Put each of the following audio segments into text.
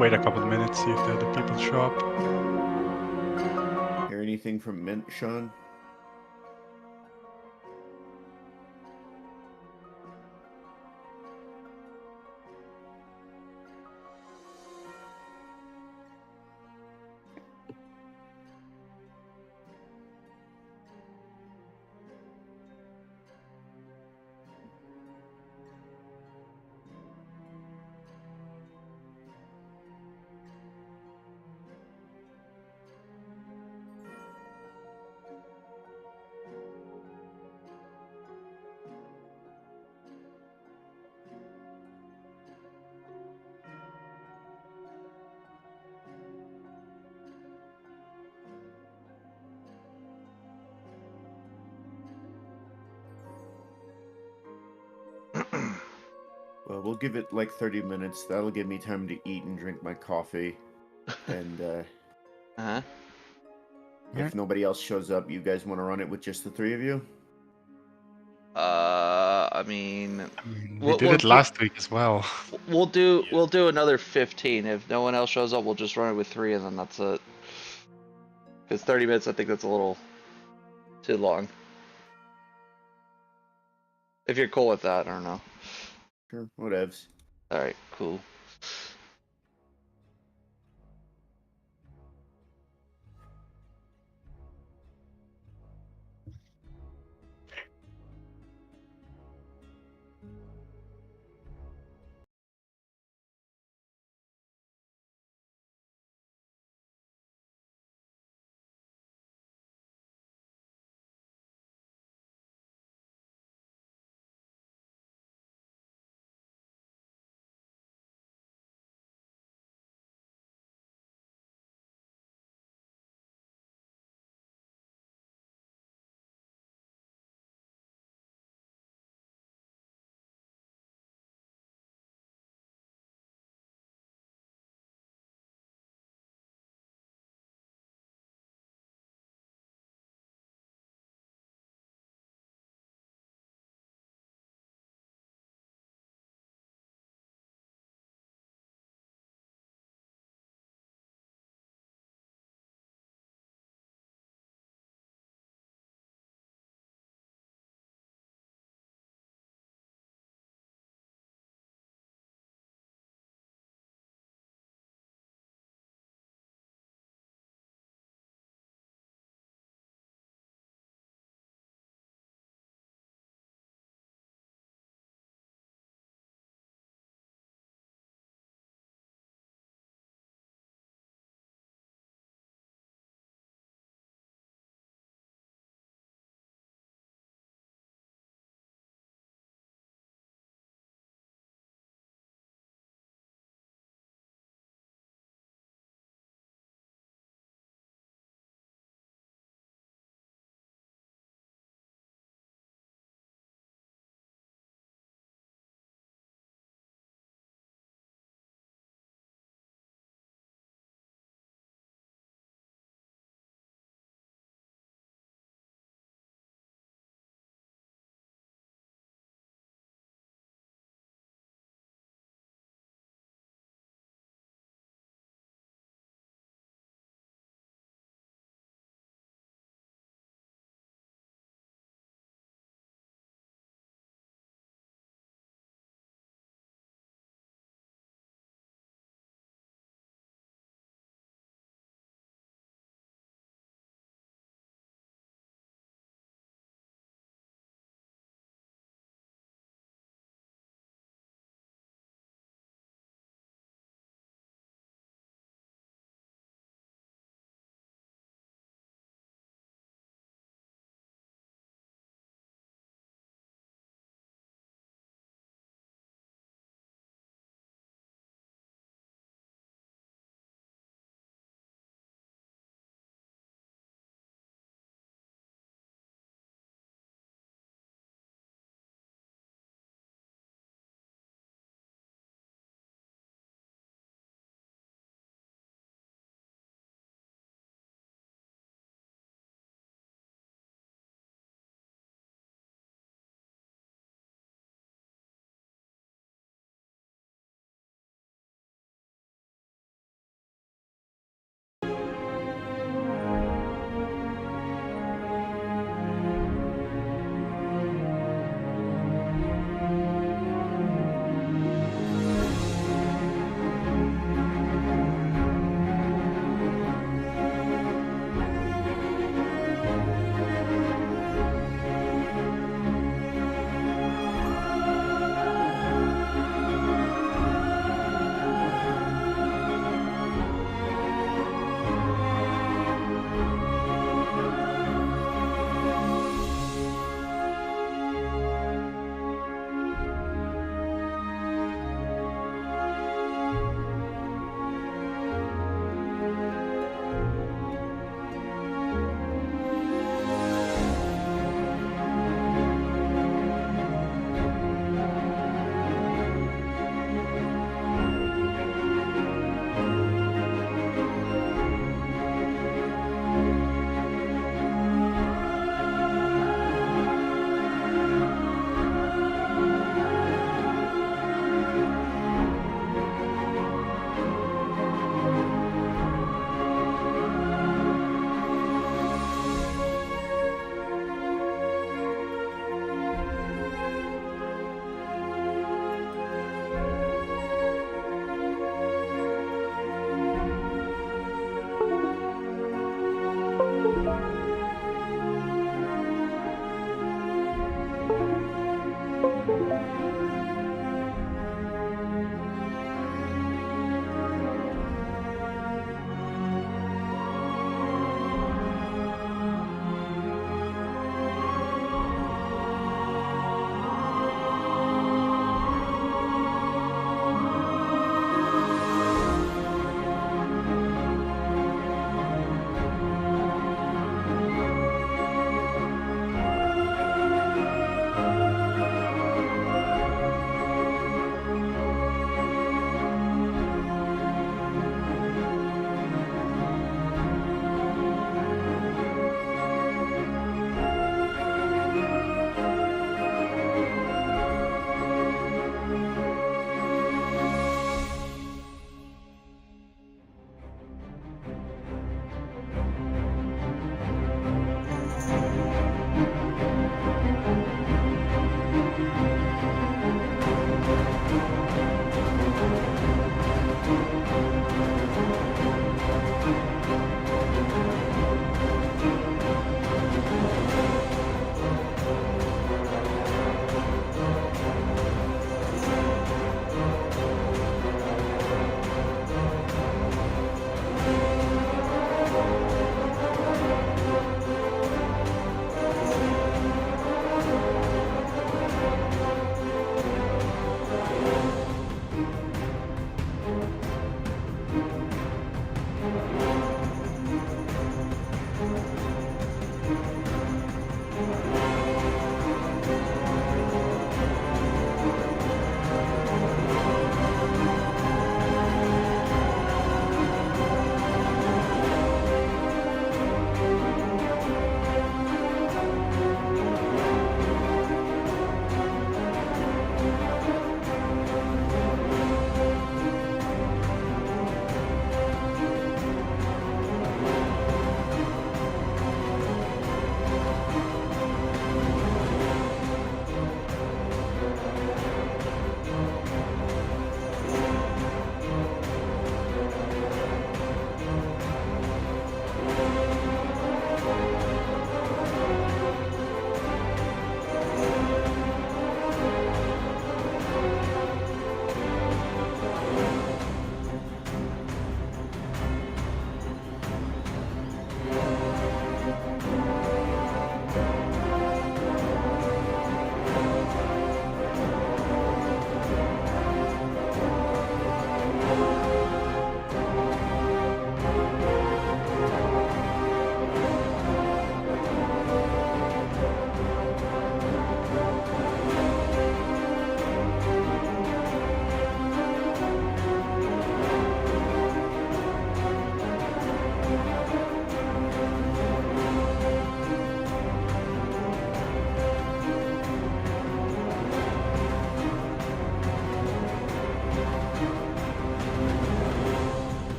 wait a couple of minutes, see if the other people show up. Hear anything from Mint, Sean? Well, we'll give it like 30 minutes. That'll give me time to eat and drink my coffee. And Uh-huh. if nobody else shows up, you guys want to run it with just the three of you? I mean, I mean, we we'll, did we'll it last week as well. we'll do another 15. If no one else shows up, we'll just run it with 3, and then that's it. Because 30 minutes, I think that's a little too long. If you're cool with that, I don't know. Sure, whatevs. All right, cool.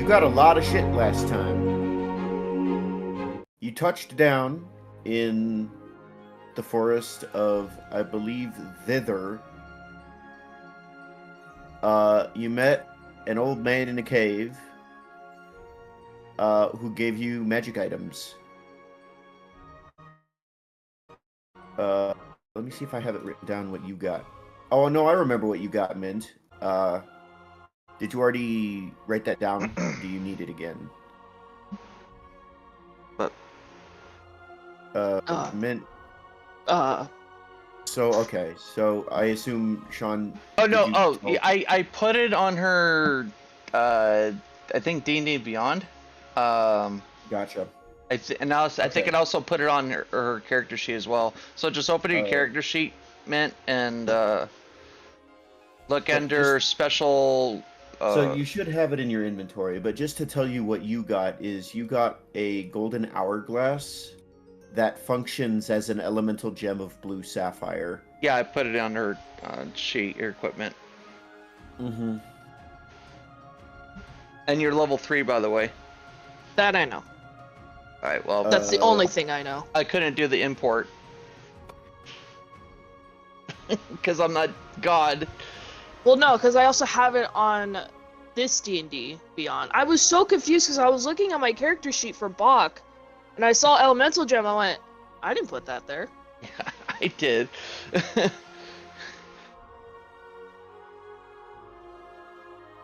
got a lot of shit last time. You touched down in the forest of, I believe, Thither. You met an old man in a cave who gave you magic items. Let me see if I have it written down what you got. Oh, no, I remember what you got, Mint. Did you already write that down? Do you need it again? But Mint. So, okay. So I assume Sean. oh no! you Oh, tell- I put it on her. I think D&D Beyond. Gotcha. I think it also put it on her character sheet as well. So just open your character sheet, Mint, and look under special. So you should have it in your inventory, but just to tell you what you got is you got a golden hourglass that functions as an elemental gem of blue sapphire. Yeah, I put it on her sheet, your equipment. Mm-hmm. And you're level 3, by the way. that I know. Alright, well, That's the only thing I know. I couldn't do the import. Because I'm not God. Well, no, because I also have it on this D&D Beyond. I was so confused because I was looking at my character sheet for Bach, and I saw Elemental Gem. I went, I didn't put that there. Yeah, I did. And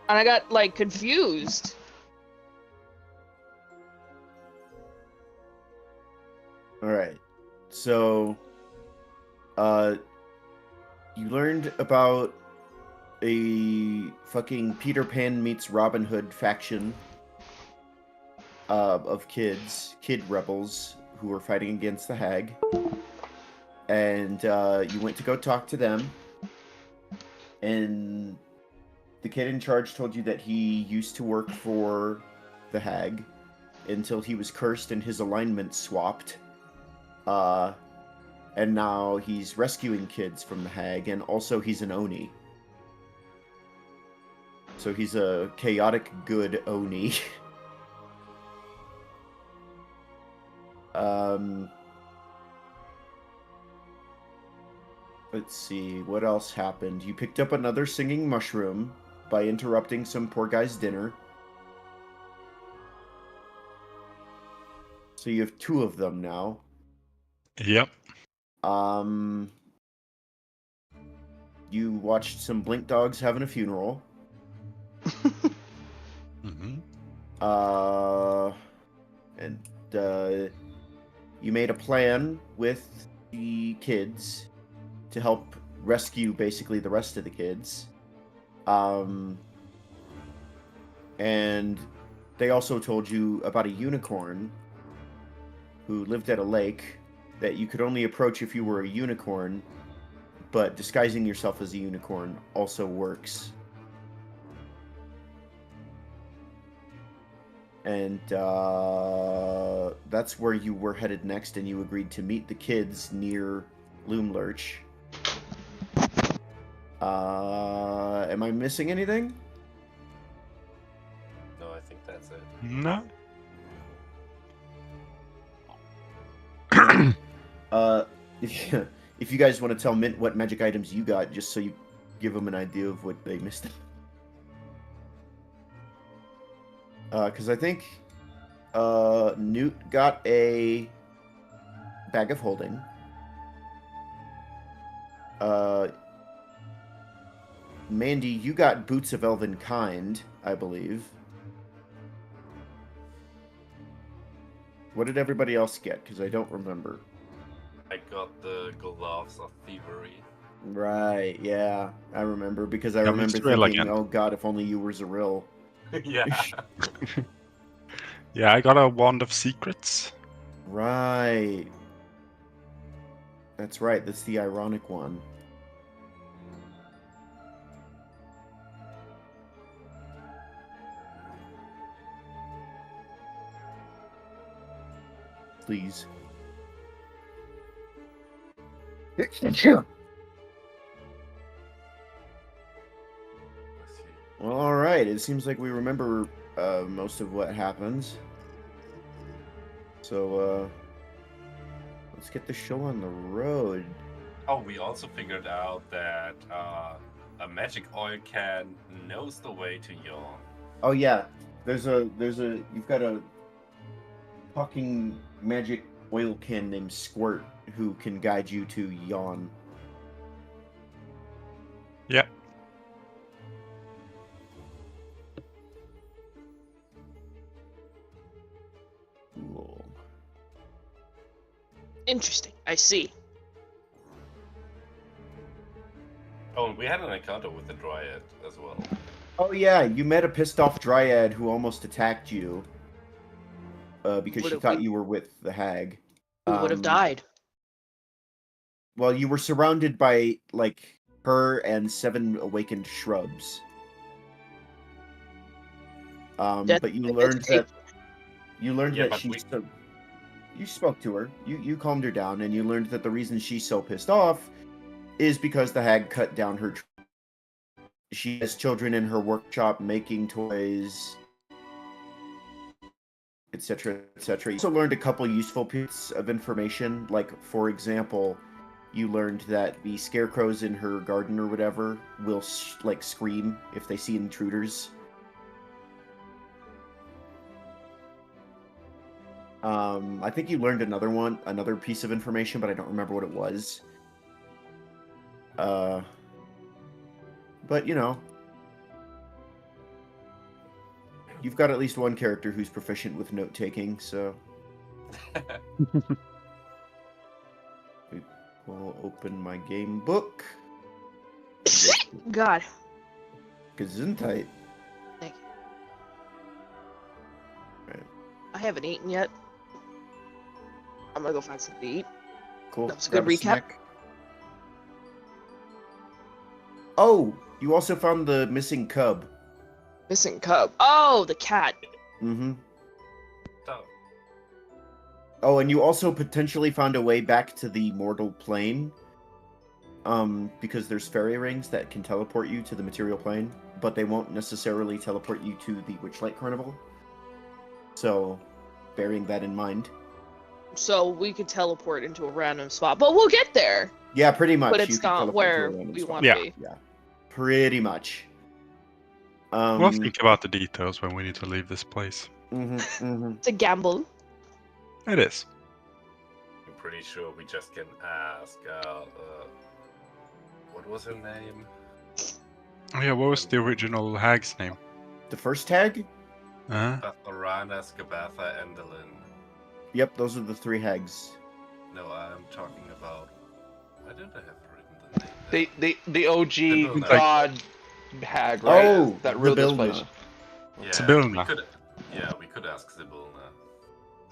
I got, like, confused. Alright. So, you learned about a fucking Peter Pan meets Robin Hood faction of kid rebels who were fighting against the hag. And you went to go talk to them. And the kid in charge told you that he used to work for the hag until he was cursed and his alignment swapped. And now he's rescuing kids from the hag, and also he's an Oni. So he's a chaotic good Oni. Let's see, what else happened? You picked up another singing mushroom by interrupting some poor guy's dinner. So you have 2 of them now. Yep. You watched some blink dogs having a funeral. Mm-hmm. And you made a plan with the kids to help rescue basically the rest of the kids. And they also told you about a unicorn who lived at a lake that you could only approach if you were a unicorn, but disguising yourself as a unicorn also works. And that's where you were headed next, and you agreed to meet the kids near Loomlurch. Am I missing anything? No, I think that's it. No. If you guys want to tell Mint what magic items you got, just so you give them an idea of what they missed. Because I think Newt got a bag of holding. Mandy, you got boots of elven kind, I believe. What did everybody else get? Because I don't remember. I got the gloves of thievery. Right, yeah. I remember, because I Yeah, remember Mr. Rill thinking, again. oh god, if only you were Zaril. Yeah. Yeah, I got a wand of secrets. Right. That's right, that's the ironic one. Please. Well, alright, it seems like we remember most of what happens. So, let's get the show on the road. Oh, we also figured out that a magic oil can knows the way to yawn. Oh yeah, you've got a talking magic oil can named Squirt who can guide you to Yawn. Yeah. Cool. Interesting. I see. Oh, and we had an encounter with the Dryad as well. Oh yeah, you met a pissed off dryad who almost attacked you because she Would've- thought you were with the hag. Who would have died? Well, you were surrounded by like her and 7 awakened shrubs. But you learned that Yeah, but she. we- You spoke to her. You calmed her down, and you learned that the reason she's so pissed off is because the hag cut down her. She has children in her workshop making toys, etc., etc. You also learned a couple useful pieces of information, like, for example, you learned that the scarecrows in her garden or whatever will scream if they see intruders. I think you learned another piece of information, but I don't remember what it was. But you know, you've got at least one character who's proficient with note taking, so. We'll open my game book. God. Gesundheit. Thank you. Right. I haven't eaten yet. I'm gonna go find something to eat. Cool. That was a good Grab recap. snack. Oh, you also found the missing cub. Missing cub. Oh, the cat. Mm-hmm. So, Oh, and you also potentially found a way back to the mortal plane. Because there's fairy rings that can teleport you to the material plane, but they won't necessarily teleport you to the Witchlight Carnival. So, bearing that in mind. So we could teleport into a random spot, but we'll get there. Yeah, pretty much. But you it's can not teleport to where a random we spot. want Yeah. to be. Yeah, pretty much. We'll think about the details when we need to leave this place. It's a gamble. It is. I'm pretty sure we just can ask. What was her name? Oh yeah, what was the original hag's name? The first tag? Batharana, Skabatha, Endelin. Yep, those are the 3 hags. No, I'm talking about. Why didn't I have written the name? The OG Sibyl. god hag, right? Oh, that ruled this Sibyl. place. Sibylna. We could ask Sibylna.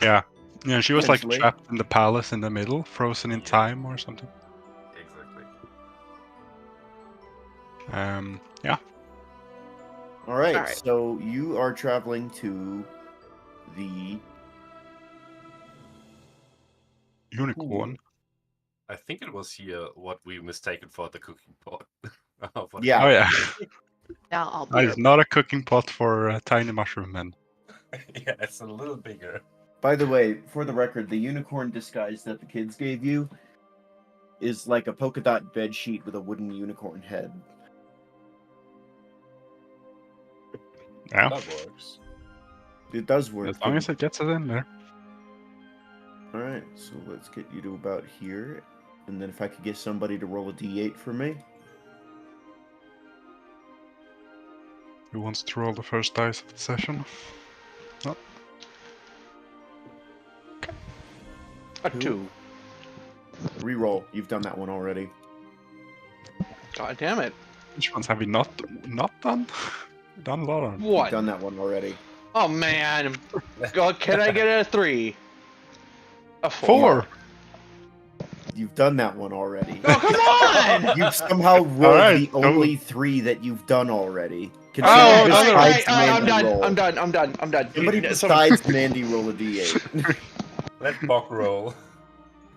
Yeah. Yeah, she was like Potentially. trapped in the palace in the middle, frozen in Yeah. time or something. Exactly. Yeah. Alright, Alright. so you are traveling to the... Unicorn. I think it was here what we mistaken for the cooking pot. Oh, what- Yeah. Oh yeah. Now I'll That be. is not a cooking pot for tiny mushroom men. Yeah, it's a little bigger. By the way, for the record, the unicorn disguise that the kids gave you is like a polka dot bed sheet with a wooden unicorn head. Yeah. That works. It does work. As long as it gets it in there. Alright, so let's get you to about here. And then if I could get somebody to roll a d8 for me. Who wants to roll the first dice of the session? A Who? 2. Reroll. You've done that one already. God damn it. Which ones have we not done? We've done a lot of them. You've What? done that one already. Oh man. God, can I get a 3? A 4. 4! You've done that one already. Oh, come on! You've somehow rolled Alright, the go. only 3 that you've done already. Can Oh, somebody no, no, no. besides I'm Mandy done. roll? I'm done. Somebody Somebody- besides Mandy roll a d8. Let Bok roll.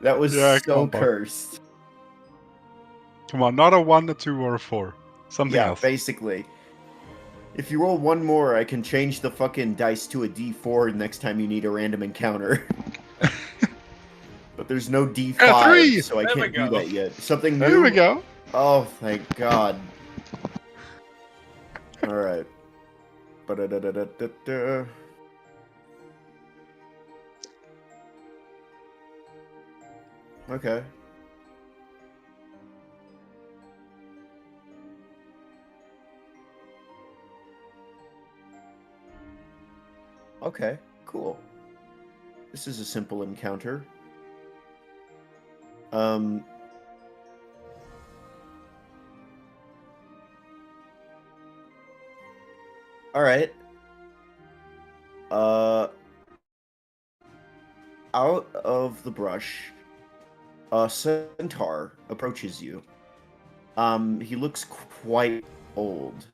That was Yeah, come so on, Bob. cursed. Come on, not a 1, a 2, or a 4. Something Yeah, else. basically. If you roll one more, I can change the fucking dice to a D4 next time you need a random encounter. But there's no D5, 3! so I There we can't do go. that yet. Something new? There we go. Oh, thank God. Alright. Ba-da-da-da-da-da-da. Okay. Okay, cool. This is a simple encounter. Alright. Out of the brush, a centaur approaches you. He looks quite old.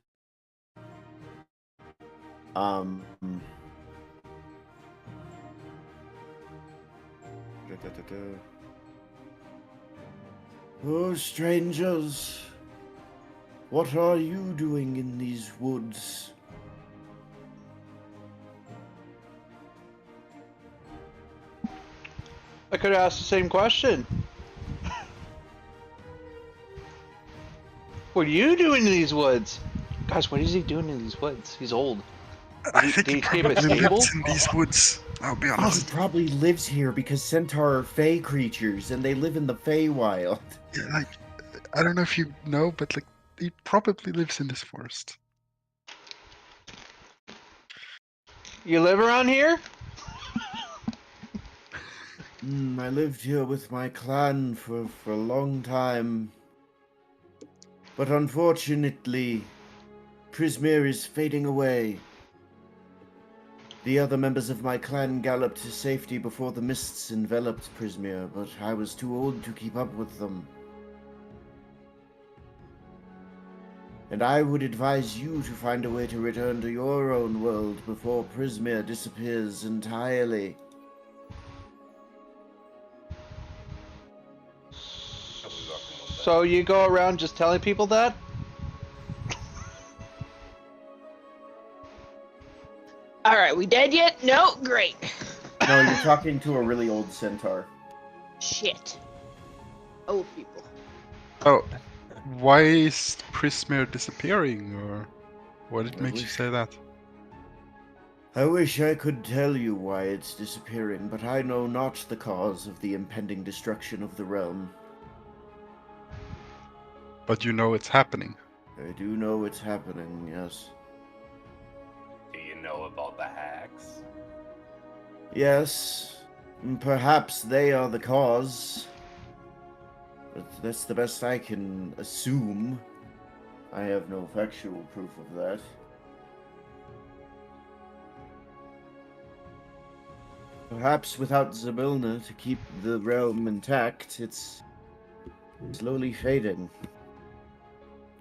Oh, strangers, what are you doing in these woods? I could ask the same question. What are you doing in these woods? Guys, what is he doing in these woods? He's old. I think did he he keep a probably stable? lives in these woods. I'll be He honest. probably lives here because centaur are fey creatures and they live in the Feywild. Yeah, like, I don't know if you know, but like, he probably lives in this forest. You live around here? I lived here with my clan for a long time. But unfortunately, Prismir is fading away. The other members of my clan galloped to safety before the mists enveloped Prismir, but I was too old to keep up with them. And I would advise you to find a way to return to your own world before Prismir disappears entirely. So you go around just telling people that? Alright, we dead yet? No? Great. No, you're talking to a really old centaur. Shit. Old people. Oh, why is Prismir disappearing, or what did make you say that? I wish I could tell you why it's disappearing, but I know not the cause of the impending destruction of the realm. But you know it's happening. I do know it's happening, yes. Do you know about the hags? Yes, perhaps they are the cause. But that's the best I can assume. I have no factual proof of that. Perhaps without Zybilna to keep the realm intact, it's slowly fading.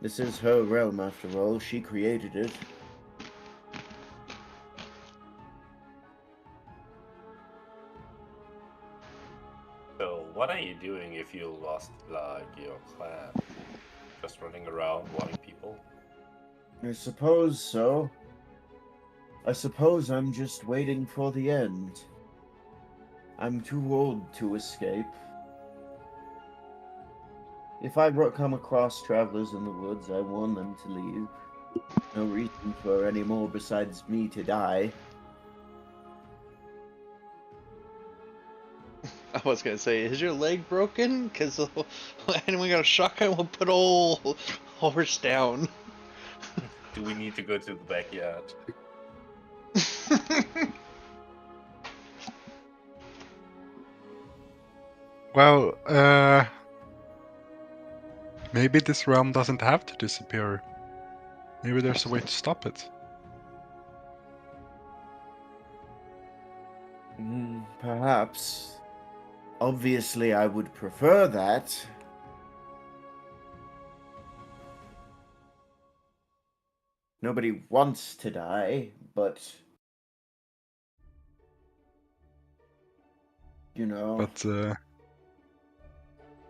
This is her realm, after all. She created it. So, what are you doing if you lost, like, your clan? Just running around warning people? I suppose so. I suppose I'm just waiting for the end. I'm too old to escape. If I come across travelers in the woods, I warn them to leave. No reason for any more besides me to die. I was gonna say, is your leg broken? Because anyone got a shotgun, we'll put old horse down. Do we need to go to the backyard? Well, maybe this realm doesn't have to disappear. Maybe there's a way to stop it. Perhaps. Obviously, I would prefer that. Nobody wants to die, but... You know... But,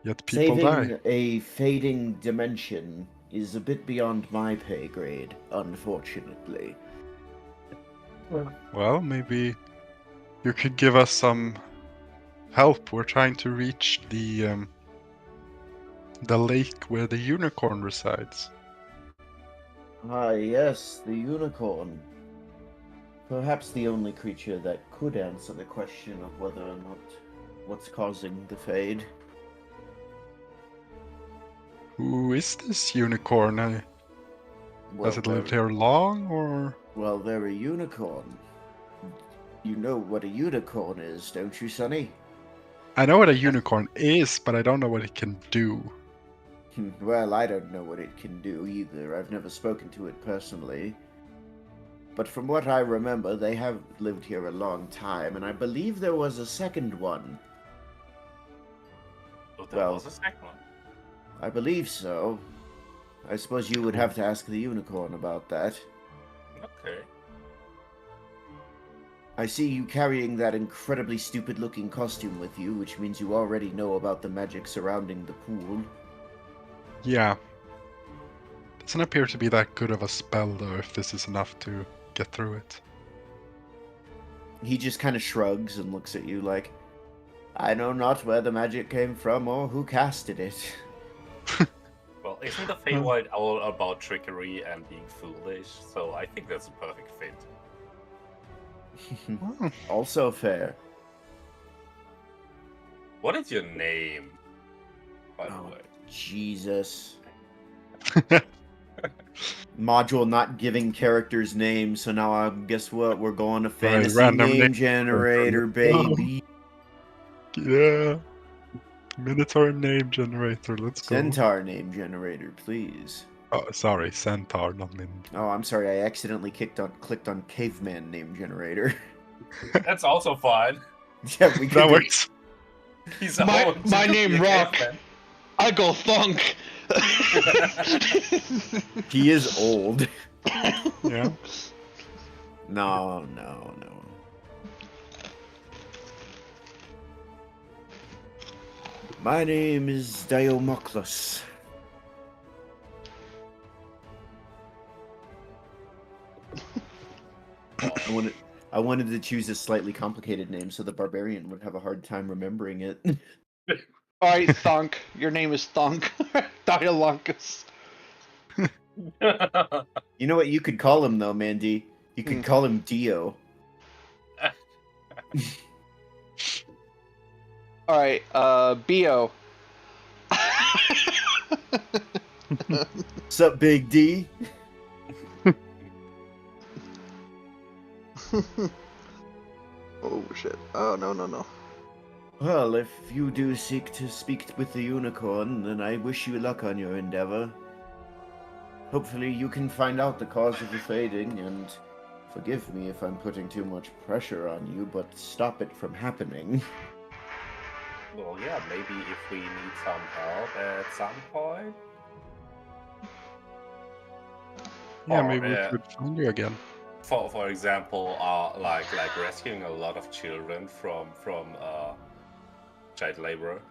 yet people die. Saving a fading dimension is a bit beyond my pay grade, unfortunately. Well, maybe you could give us some help. We're trying to reach the lake where the unicorn resides. Ah, yes, the unicorn. Perhaps the only creature that could answer the question of whether or not what's causing the fade. Who is this unicorn? Has it lived here long, or? Well, they're a unicorn. You know what a unicorn is, don't you, Sonny? I know what a unicorn is, but I don't know what it can do. Well, I don't know what it can do either. I've never spoken to it personally. But from what I remember, they have lived here a long time, and I believe there was a second one. Oh, there was a second one. I believe so. I suppose you would have to ask the unicorn about that. Okay. I see you carrying that incredibly stupid-looking costume with you, which means you already know about the magic surrounding the pool. Yeah. Doesn't appear to be that good of a spell, though, if this is enough to get through it. He just kind of shrugs and looks at you like, I know not where the magic came from or who casted it. Well, isn't the Feywild all about trickery and being foolish? So I think that's a perfect fit. Also fair. What is your name, by the way? Jesus. Module not giving characters names, so now guess what? We're going to fantasy random name name generator, baby. Yeah. Minotaur name generator, let's go. Centaur name generator, please. Oh, sorry, Centaur, not Min. Oh, I'm sorry, I accidentally clicked on caveman name generator. That's also fine. Yeah, we That could do- works. He's My name Rock. I go thunk. He is old. Yeah. No. My name is Diomoclus. I wanted to choose a slightly complicated name so the barbarian would have a hard time remembering it. Alright, Thunk. Your name is Thunk. Diolunkus. You know what you could call him though, Mandy? You could call him Dio. Alright, Bio. Sup, Big D? Oh shit. Oh no. Well, if you do seek to speak with the unicorn, then I wish you luck on your endeavor. Hopefully you can find out the cause of the fading, and forgive me if I'm putting too much pressure on you, but stop it from happening. Well, yeah, maybe if we need some help at some point. Yeah, Or, maybe we could find you again. For example, like rescuing a lot of children from child labor.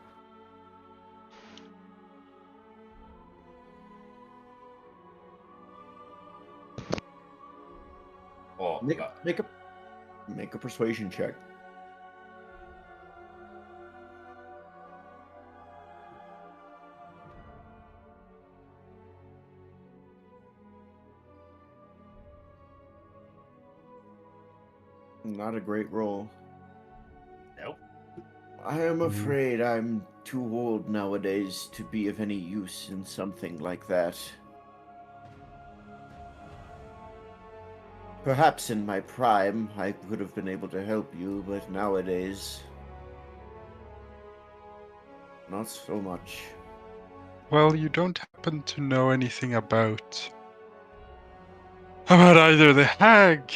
Or Make a persuasion check. Not a great roll. nope. I am afraid I'm too old nowadays to be of any use in something like that. Perhaps in my prime I could have been able to help you, but nowadays, not so much. Well, you don't happen to know anything about either the hag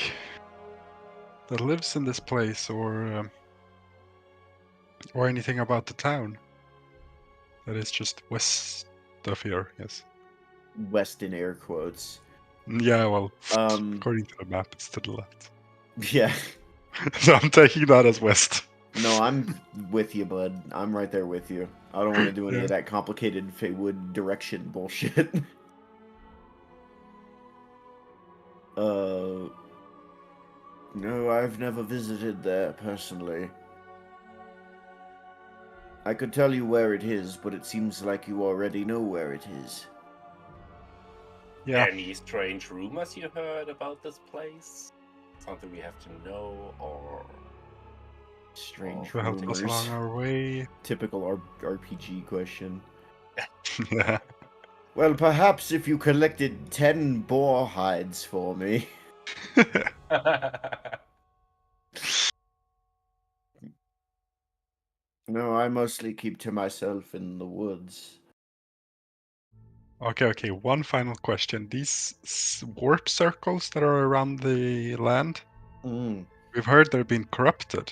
that lives in this place or anything about the town that is just west of here. Yes. West in air quotes. Yeah. Well, Um, according to the map, it's to the left. Yeah. So I'm taking that as west. No, I'm with you, bud. I'm right there with you. I don't want to do any Yeah. of that complicated Feywild direction bullshit. No, I've never visited there personally. I could tell you where it is, but it seems like you already know where it is. Yeah. Any strange rumors you heard about this place? Something we have to know, or Strange To help us rumors. along our way. Typical RPG question. Yeah. Well, perhaps if you collected 10 boar hides for me. No, I mostly keep to myself in the woods. Okay. One final question. These warp circles that are around the land, we've heard they're being corrupted.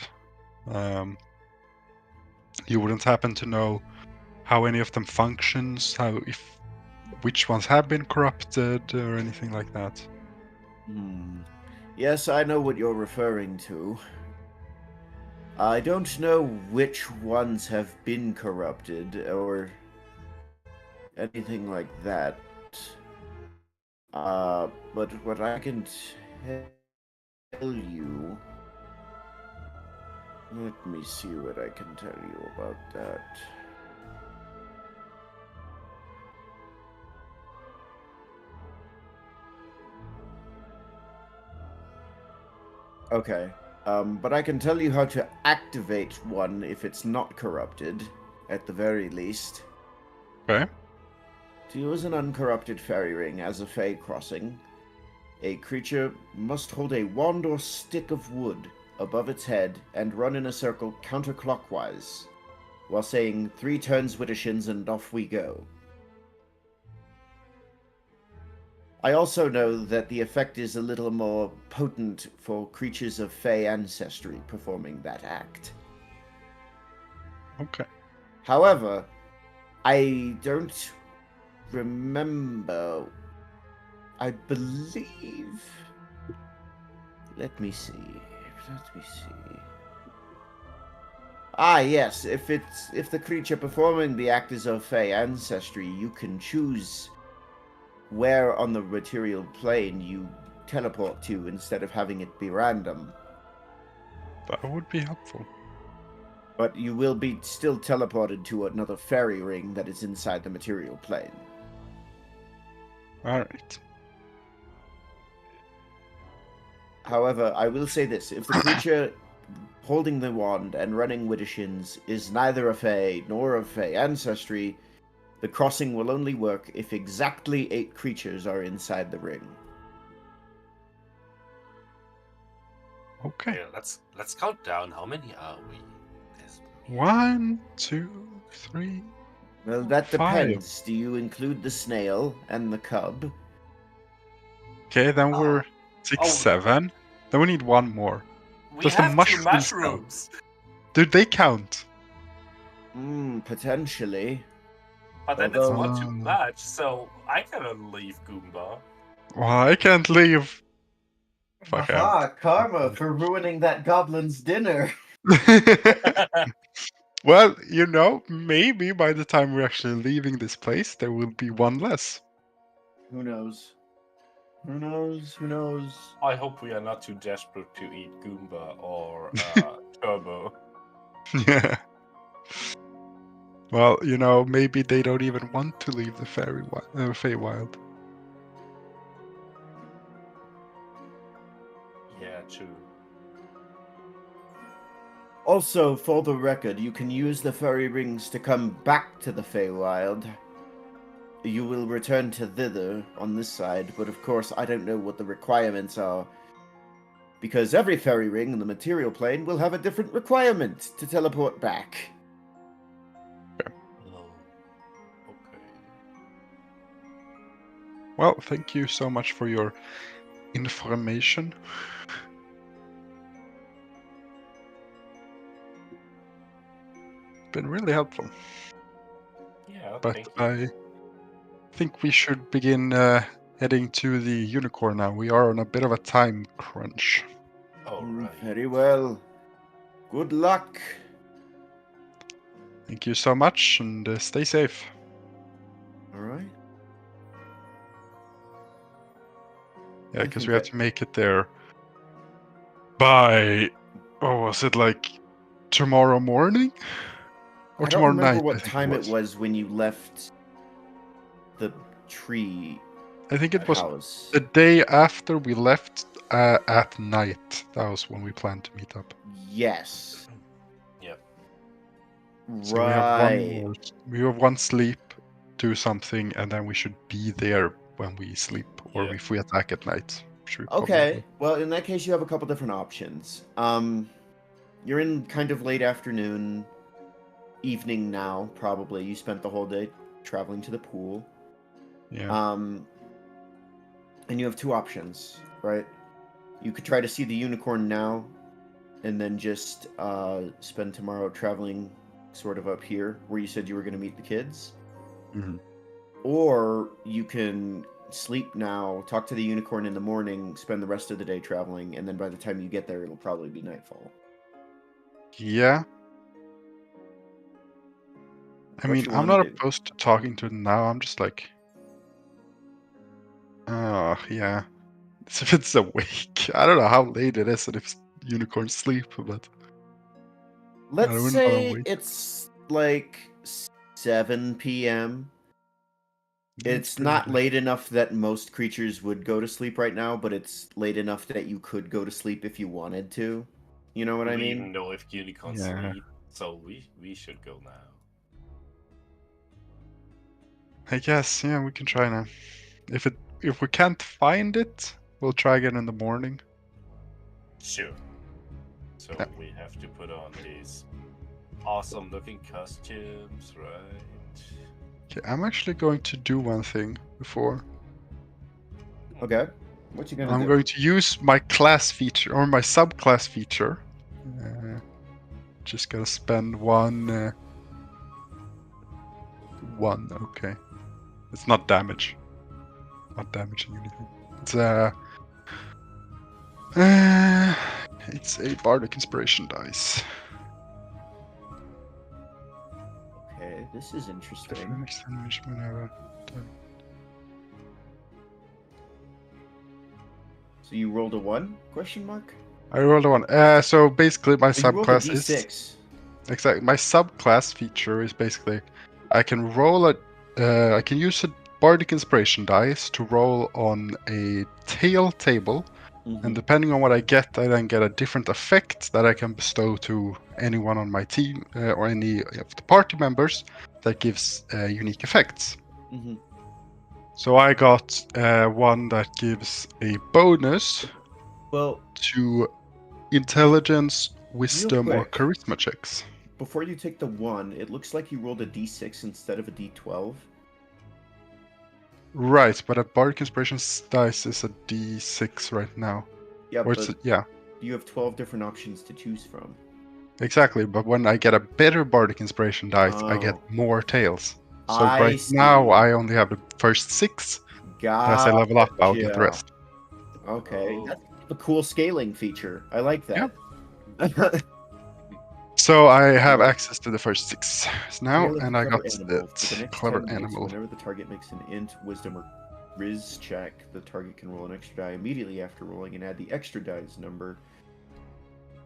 You wouldn't happen to know how any of them functions, which ones have been corrupted or anything like that? Yes, I know what you're referring to. I don't know which ones have been corrupted or anything like that. But what I can tell you... Let me see what I can tell you about that. Okay. But I can tell you how to activate one if it's not corrupted, at the very least. Okay. To use an uncorrupted fairy ring as a Fey crossing, a creature must hold a wand or stick of wood above its head and run in a circle counterclockwise, while saying 3 turns Wittishins and off we go. I also know that the effect is a little more potent for creatures of Fey ancestry performing that act. Okay. However, I don't remember. I believe... Let me see. Ah, yes. If the creature performing the act is of Fey ancestry, you can choose where on the material plane you teleport to instead of having it be random. That would be helpful. But you will be still teleported to another fairy ring that is inside the material plane. Alright. However, I will say this. If the creature holding the wand and running Wittishins is neither a Fey nor of Fey ancestry, the crossing will only work if exactly 8 creatures are inside the ring. Okay. Yeah, let's count down. How many are we? There's 1, 2, 3. Well, that 5. depends. Do you include the snail and the cub? Okay, then we're 6, Oh. 7. Then we need 1 more. We Does the have 2 mushrooms count? mushrooms. Do they count? Potentially. But then Although- it's 1 too much, so I cannot leave Goomba. Well, I can't leave. Fuck Aha, karma for ruining that goblin's dinner. Well, maybe by the time we're actually leaving this place, there will be 1 less. Who knows? Who knows? Who knows? I hope we are not too desperate to eat Goomba or Turbo. Yeah. Well, maybe they don't even want to leave the Feywild. Yeah, true. Also, for the record, you can use the fairy rings to come back to the Feywild. You will return to thither on this side, but of course I don't know what the requirements are. Because every fairy ring in the material plane will have a different requirement to teleport back. Oh, okay. Well, thank you so much for your information. Been really helpful. Yeah, But thank you. I think we should begin heading to the unicorn now. We are on a bit of a time crunch. All right. Very well. Good luck. Thank you so much, and stay safe. All right. Yeah, because we have to make it there by, was it like tomorrow morning? Or I don't tomorrow remember night, what I think time it was when you left the tree I think it was house. the day after we left at night. That was when we planned to meet up. Yes. Yep. So Right. we have one sleep, do something, and then we should be there when we sleep, or Yeah. if we attack at night. Okay. Well, in that case, you have a couple different options. You're in kind of late afternoon, evening now, probably. You spent the whole day traveling to the pool. Yeah. And you have two options, right? You could try to see the unicorn now, and then just spend tomorrow traveling sort of up here, where you said you were going to meet the kids. Mhm. Or you can sleep now, talk to the unicorn in the morning, spend the rest of the day traveling, and then by the time you get there, it'll probably be nightfall. Yeah. I What mean, you I'm wanna not do? opposed to talking to it now. I'm just like, oh, yeah. If it's awake. I don't know how late it is and if unicorns sleep, but Let's wouldn't wanna say wait. it's like 7 p.m. That's It's pretty not late. late enough that most creatures would go to sleep right now, but it's late enough that you could go to sleep if you wanted to. You know what I We mean? even know if unicorns Yeah. sleep, so we should go now. I guess, yeah, we can try now. If we can't find it, we'll try again in the morning. Sure. So Yeah. we have to put on these awesome looking costumes, right? Okay, I'm actually going to do one thing before. Okay. What you gonna I'm do? going to use my class feature or my subclass feature. Just gotta spend one. Okay. It's not damage. Not damaging anything. It's a bardic inspiration dice. Okay, this is interesting. Next damage whenever. So you rolled a 1? Question mark? I rolled a 1. So basically, my Oh, you rolled a subclass is D6. exactly my subclass feature is basically I can roll I can use a bardic inspiration dice to roll on a tail table, and depending on what I get, I then get a different effect that I can bestow to anyone on my team or any of the party members that gives unique effects. Mm-hmm. So I got one that gives a bonus Well, to intelligence, wisdom, or quick. charisma checks. Before you take the 1, it looks like you rolled a D6 instead of a D12. Right, but a bardic inspiration dice is a D6 right now. Yeah, Or but yeah, you have 12 different options to choose from. exactly. But when I get a better bardic inspiration dice, I get Oh. more tails. So I right see. now I only have the first 6. As I level up, I'll get the rest. Okay, Oh. that's a cool scaling feature. I like that. So I have access to the first 6 now, Fearless and I got clever animal. For the it. next Clever 10 minutes, animal. whenever the target makes an int, wisdom, or riz check, the target can roll an extra die immediately after rolling and add the extra die's number.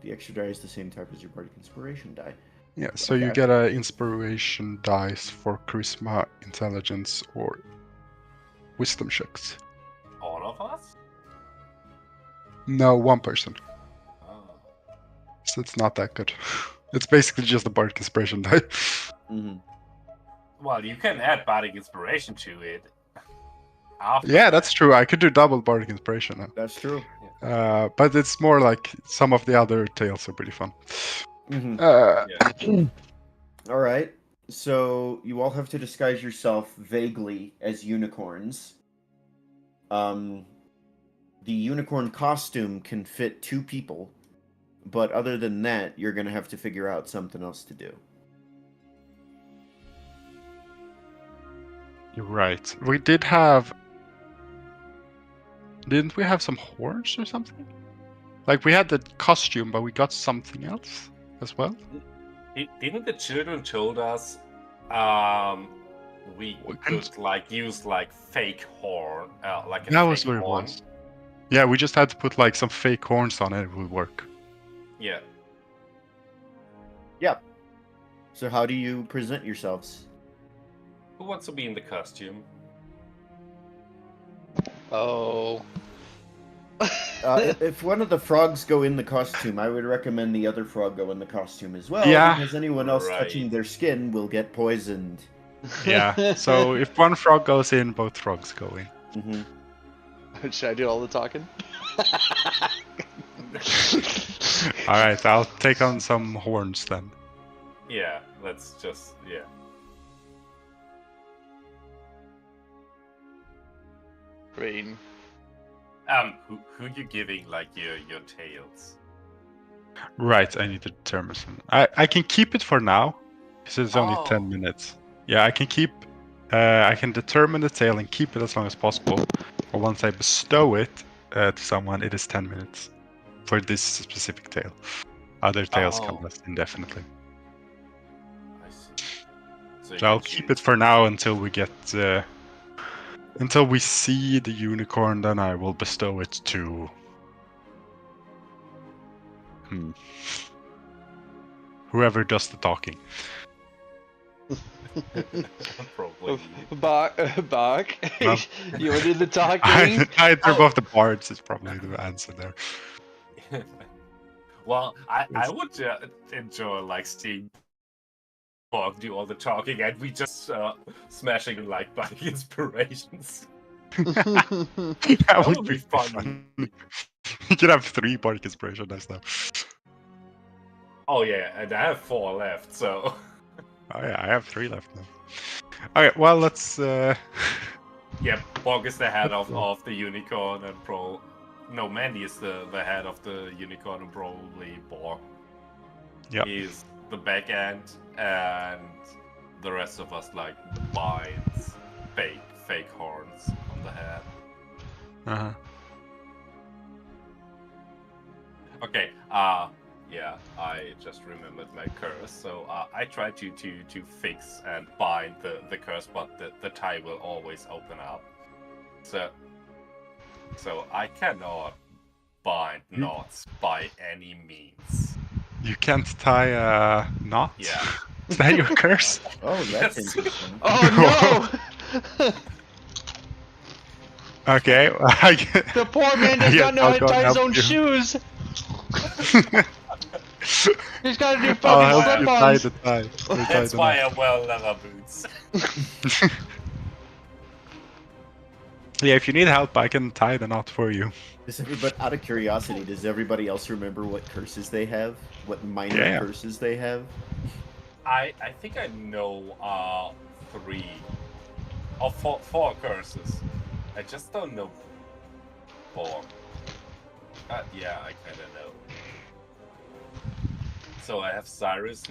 The extra die is the same type as your bardic inspiration die. Yeah, so you get an inspiration dice for charisma, intelligence, or wisdom checks. All of us? No, one person. Oh. So it's not that good. It's basically just a bardic inspiration die. Mm-hmm. Well, you can add bardic inspiration to it. After Yeah, that. that's true. I could do double bardic inspiration now. That's true. But it's more like some of the other tales are pretty fun. Mm-hmm. All right. So you all have to disguise yourself vaguely as unicorns. The unicorn costume can fit 2 people, but other than that, you're gonna have to figure out something else to do. You're right. Didn't we have some horns or something? Like we had the costume, but we got something else as well. Didn't the children told us we could like use like fake horn, like a That fake was what it horn? was. Yeah, we just had to put like some fake horns on it. It would work. Yeah. So how do you present yourselves? Who wants to be in the costume? Oh. If one of the frogs go in the costume, I would recommend the other frog go in the costume as well. Yeah. Because anyone else Right. touching their skin will get poisoned. Yeah. So if one frog goes in, both frogs go in. Mm-hmm. Should I do all the talking? All right, I'll take on some horns then. Yeah, let's just I mean, who you giving like your tails? Right, I need to determine some. I can keep it for now, because it's only 10 minutes. Yeah, I can keep. I can determine the tail and keep it as long as possible. But once I bestow it to someone, it is 10 minutes for this specific tail. Other tails can last indefinitely. I see. So, So I'll keep it for now until we get. Until we see the unicorn, then I will bestow it to. Whoever does the talking. Probably. Bach, Well, you want to do the talking? Either of the bards is probably the answer there. Well, I would enjoy like seeing Bog do all the talking and we just smashing like by inspirations. That would would be be fun. You could have 3 bardic inspiration next time. Oh yeah, and I have 4 left, so. Oh yeah, I have 3 left now. Okay, well let's. Yeah, Bog is the head of the unicorn and No, Mandy is the head of the unicorn and probably Borg. Yeah. He's the back end, and the rest of us like binds fake horns on the head. Uh-huh. Okay. Yeah, I just remembered my curse, so I try to fix and bind the curse, but the tie will always open up. So I cannot bind knots by any means. You can't tie a knot? Yeah. Is that your curse? Oh, that's Yes. interesting. Oh no! Okay. The poor man does not know how to tie his own shoes. He's got to do I'll fucking help you tie slip-ons. the tie. Or tie That's the why knot. I wear leather boots. Yeah, if you need help, I can tie the knot for you. But out of curiosity, does everybody else remember what curses they have? What minor curses they have? I think I know 3 or 4 curses. I just don't know 4. Yeah, I kind of know. So I have Cyrus,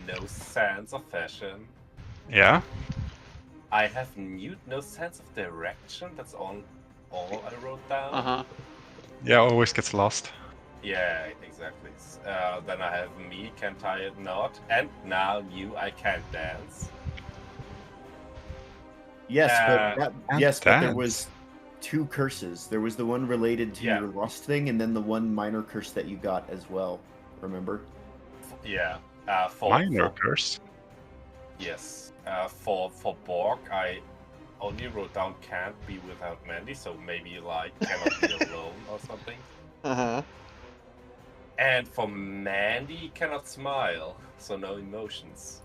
no sense of fashion. Yeah? I have Newt, no sense of direction. That's all I wrote down. Uh-huh. Yeah, always gets lost. Yeah, exactly. Then I have me, can't tie a knot, and now you, I can't dance. Yes, but there dance. was 2 curses. There was the one related to your lust thing, and then the one minor curse that you got as well. Remember? Yeah. Minor curse? Yes. For Borg, I only wrote down can't be without Mandy, so maybe like cannot be alone or something. Uh-huh. And for Mandy, cannot smile, so no emotions.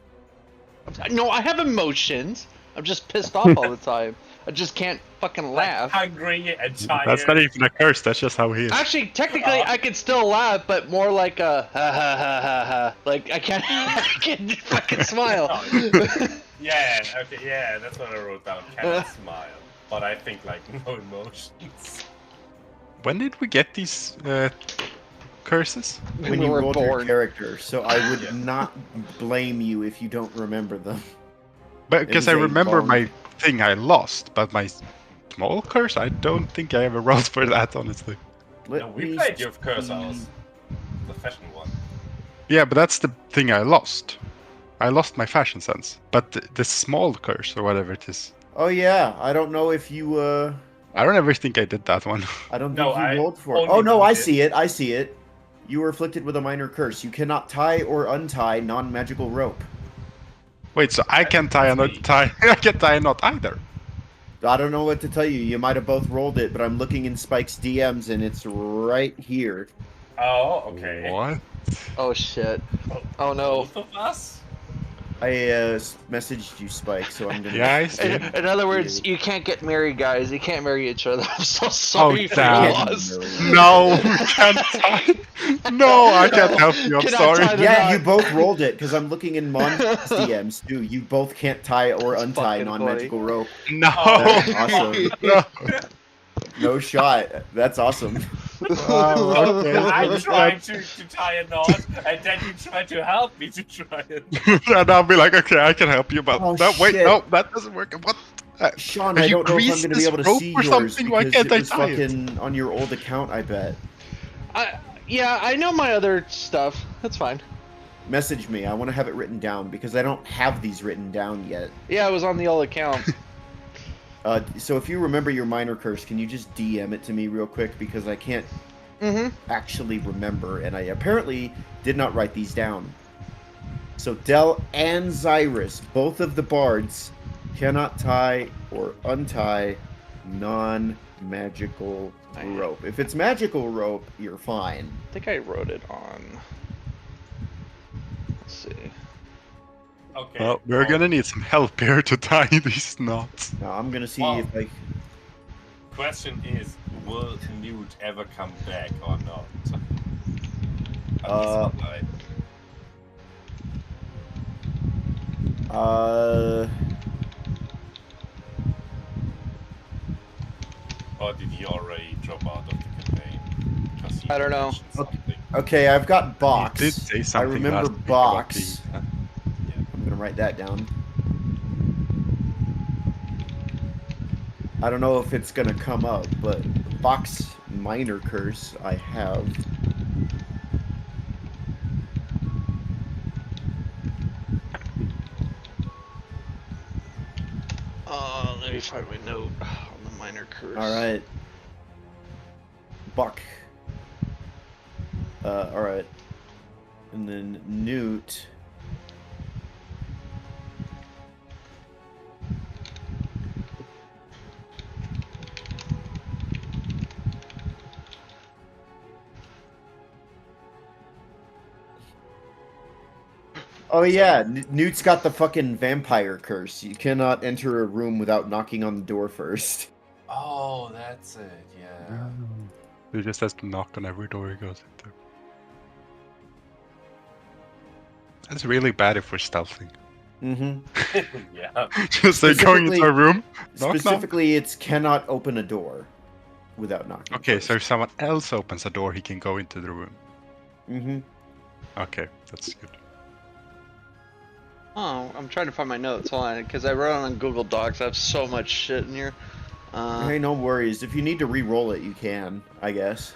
No, I have emotions. I'm just pissed off all the time. I just can't fucking laugh. Hungry and tired. That's not even a curse, that's just how he is. Actually, technically, I can still laugh, but more like a ha ha ha ha ha. Like I can't, I can't fucking smile. Yeah, okay, yeah, that's what I wrote down. Cannot smile, but I think like no emotions. When did we get these curses? When we you were rolled your born. character, so I would not blame you if you don't remember them. But because is I a remember long- my thing I lost, but my small curse, I don't think I ever rolled for that, honestly. No, we played your curse house, the fashion one. Yeah, but that's the thing I lost. I lost my fashion sense. But the small curse, or whatever it is. Oh yeah, I don't know if you I don't ever think I did that one. I don't No, think you I rolled for it. only Oh no, I did- see it. I see it. You were afflicted with a minor curse. You cannot tie or untie non-magical rope. Wait, so I can tie and not tie. I can tie and not either. I don't know what to tell you. You might have both rolled it, but I'm looking in Spike's DMs and it's right here. Oh, okay. What? Oh shit. Oh no. Both of us? I messaged you, Spike, so I'm gonna. Yeah, I see. In other words, you can't get married, guys. You can't marry each other. I'm so sorry for your damn. loss. No, we can't tie. No, I can't help you. I'm Cannot sorry. tie the Yeah, knot. you both rolled it because I'm looking in Mon's DMs too. You both can't tie or That's untie fucking non-magical rope. No. That's awesome. No. No shot. That's awesome. Oh, okay. I tried to tie a knot, and then you tried to help me to try it. And I'll be like, okay, I can help you, but Oh, no, wait, shit. no, that doesn't work. What? Sean, Have I you don't know if I'm greased going to be this able to rope see or yours something? Why because can't it I was tie it? fucking on your old account, I bet. Yeah, I know my other stuff. That's fine. Message me. I want to have it written down because I don't have these written down yet. Yeah, it was on the old account. So if you remember your minor curse, can you just DM it to me real quick because I can't actually remember, and I apparently did not write these down. So Del and Zyrus, both of the bards, cannot tie or untie non-magical rope. If it's magical rope, you're fine. I think I wrote it on. Let's see. Okay. Well, we're gonna need some help here to tie these knots. Now I'm gonna see Wow. if I. Question is, will Newt ever come back or not? But he's alive. Or did he already drop out of the campaign? Because he I don't know. mentioned something. Okay, I've got box. He did say I something remember last week about box. the- I'm gonna write that down. I don't know if it's gonna come up, but box minor curse I have. Let me find my note on the minor curse. All right. Buck. All right. And then Newt. Oh yeah, Newt's got the fucking vampire curse. You cannot enter a room without knocking on the door first. Oh, that's it, yeah. He just has to knock on every door he goes into. That's really bad if we're stealthing. Mm-hmm. Yeah. Just like going into a room. Knock, knock. Specifically, it's cannot open a door without knocking. Okay, so if someone else opens a door, he can go into the room. Mm-hmm. Okay, that's good. Oh, I'm trying to find my notes. Hold on, because I wrote it on Google Docs. I have so much shit in here. Hey, no worries. If you need to re-roll it, you can, I guess.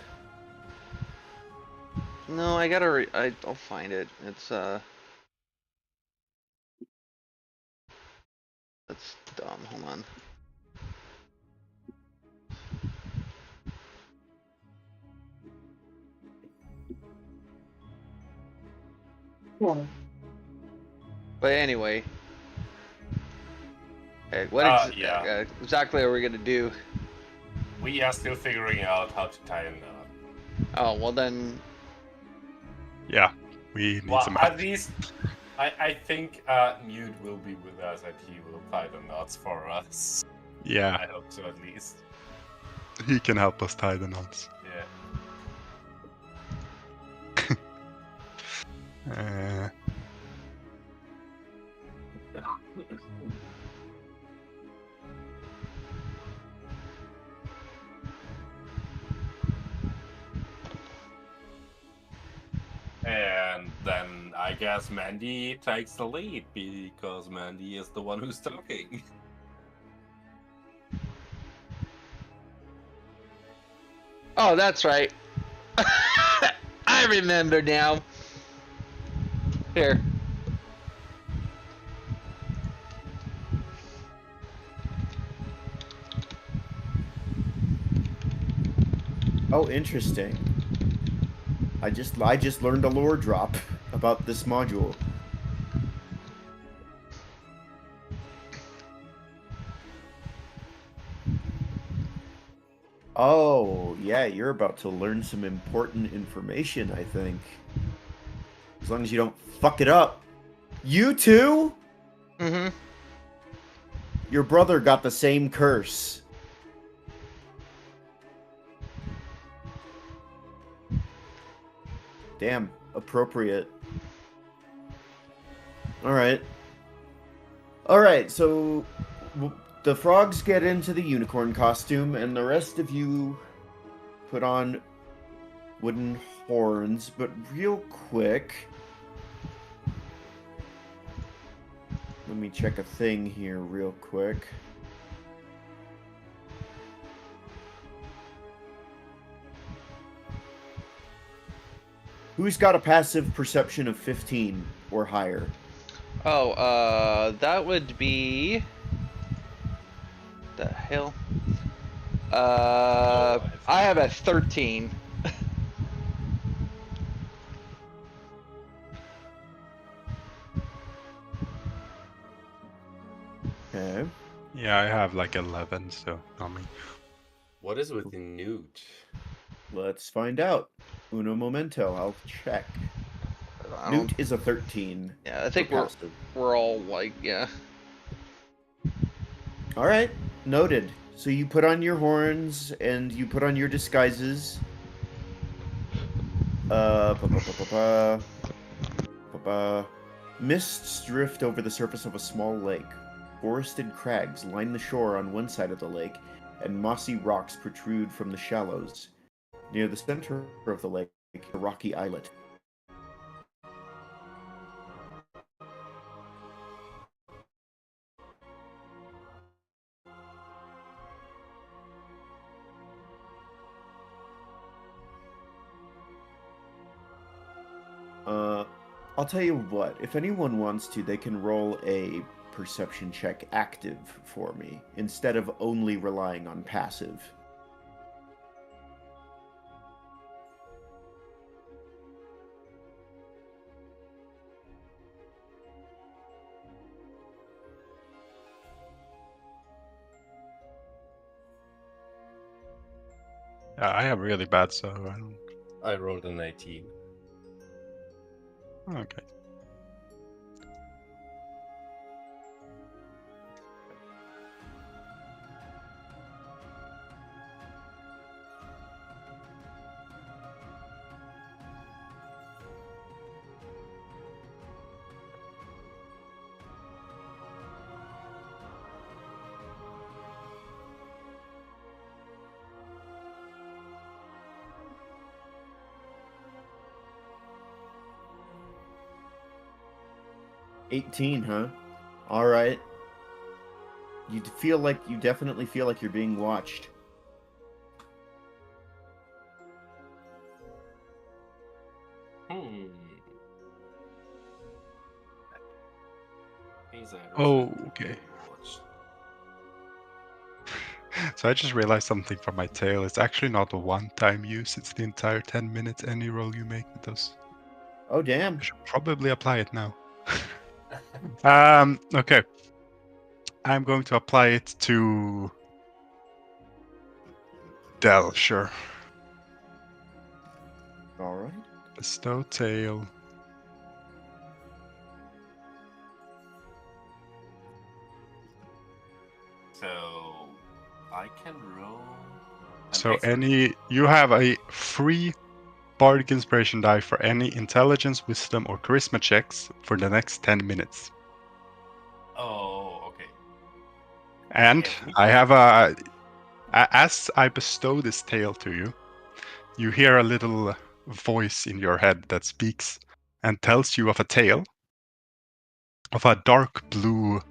No, I gotta. I'll find it. It's That's dumb. Hold on. But anyway, okay, what yeah. exactly are we gonna do? We are still figuring out how to tie a knot. Oh well, then. Yeah, we need Well, some at help. least, I think Newt will be with us and he will tie the knots for us. Yeah, I hope so, at least. he can help us tie the knots. Yeah. And then I guess Mandy takes the lead because Mandy is the one who's talking. Oh, that's right. I remember now. Here. Oh, interesting. I just learned a lore drop about this module. Oh, yeah, you're about to learn some important information, I think. As long as you don't fuck it up. You too? Mm-hmm. Your brother got the same curse. Damn, appropriate. Alright. Alright, so the frogs get into the unicorn costume, and the rest of you put on wooden horns, but real quick... Let me check a thing here real quick. Who's got a passive perception of 15 or higher? Oh, that would be... The hell? I have a 13. Okay. Yeah, I have like 11, so I mean. What is with Newt? Let's find out. Uno momento, I'll check. Newt is a 13. Yeah, I think for passive. we're all like, yeah. Alright, noted. So you put on your horns and you put on your disguises. Mists drift over the surface of a small lake. Forested crags line the shore on one side of the lake, and mossy rocks protrude from the shallows. Near the center of the lake, a rocky islet. I'll tell you what, if anyone wants to, they can roll a perception check active for me, instead of only relying on passive. I have really bad, so I don't. I rolled an 18. Okay. $18, huh? Alright. You definitely feel like you're being watched. Oh, okay. So I just realized something from my tail. It's actually not a one-time use. It's the entire 10 minutes any roll you make with those. Oh, damn. I should probably apply it now. Okay. I'm going to apply it to Del, sure. Alright. Bestow tail. So I can roll. So you have a free bardic inspiration die for any intelligence, wisdom, or charisma checks for the next 10 minutes. Oh, okay. And I have as I bestow this tale to you, you hear a little voice in your head that speaks and tells you of a tale of a dark blue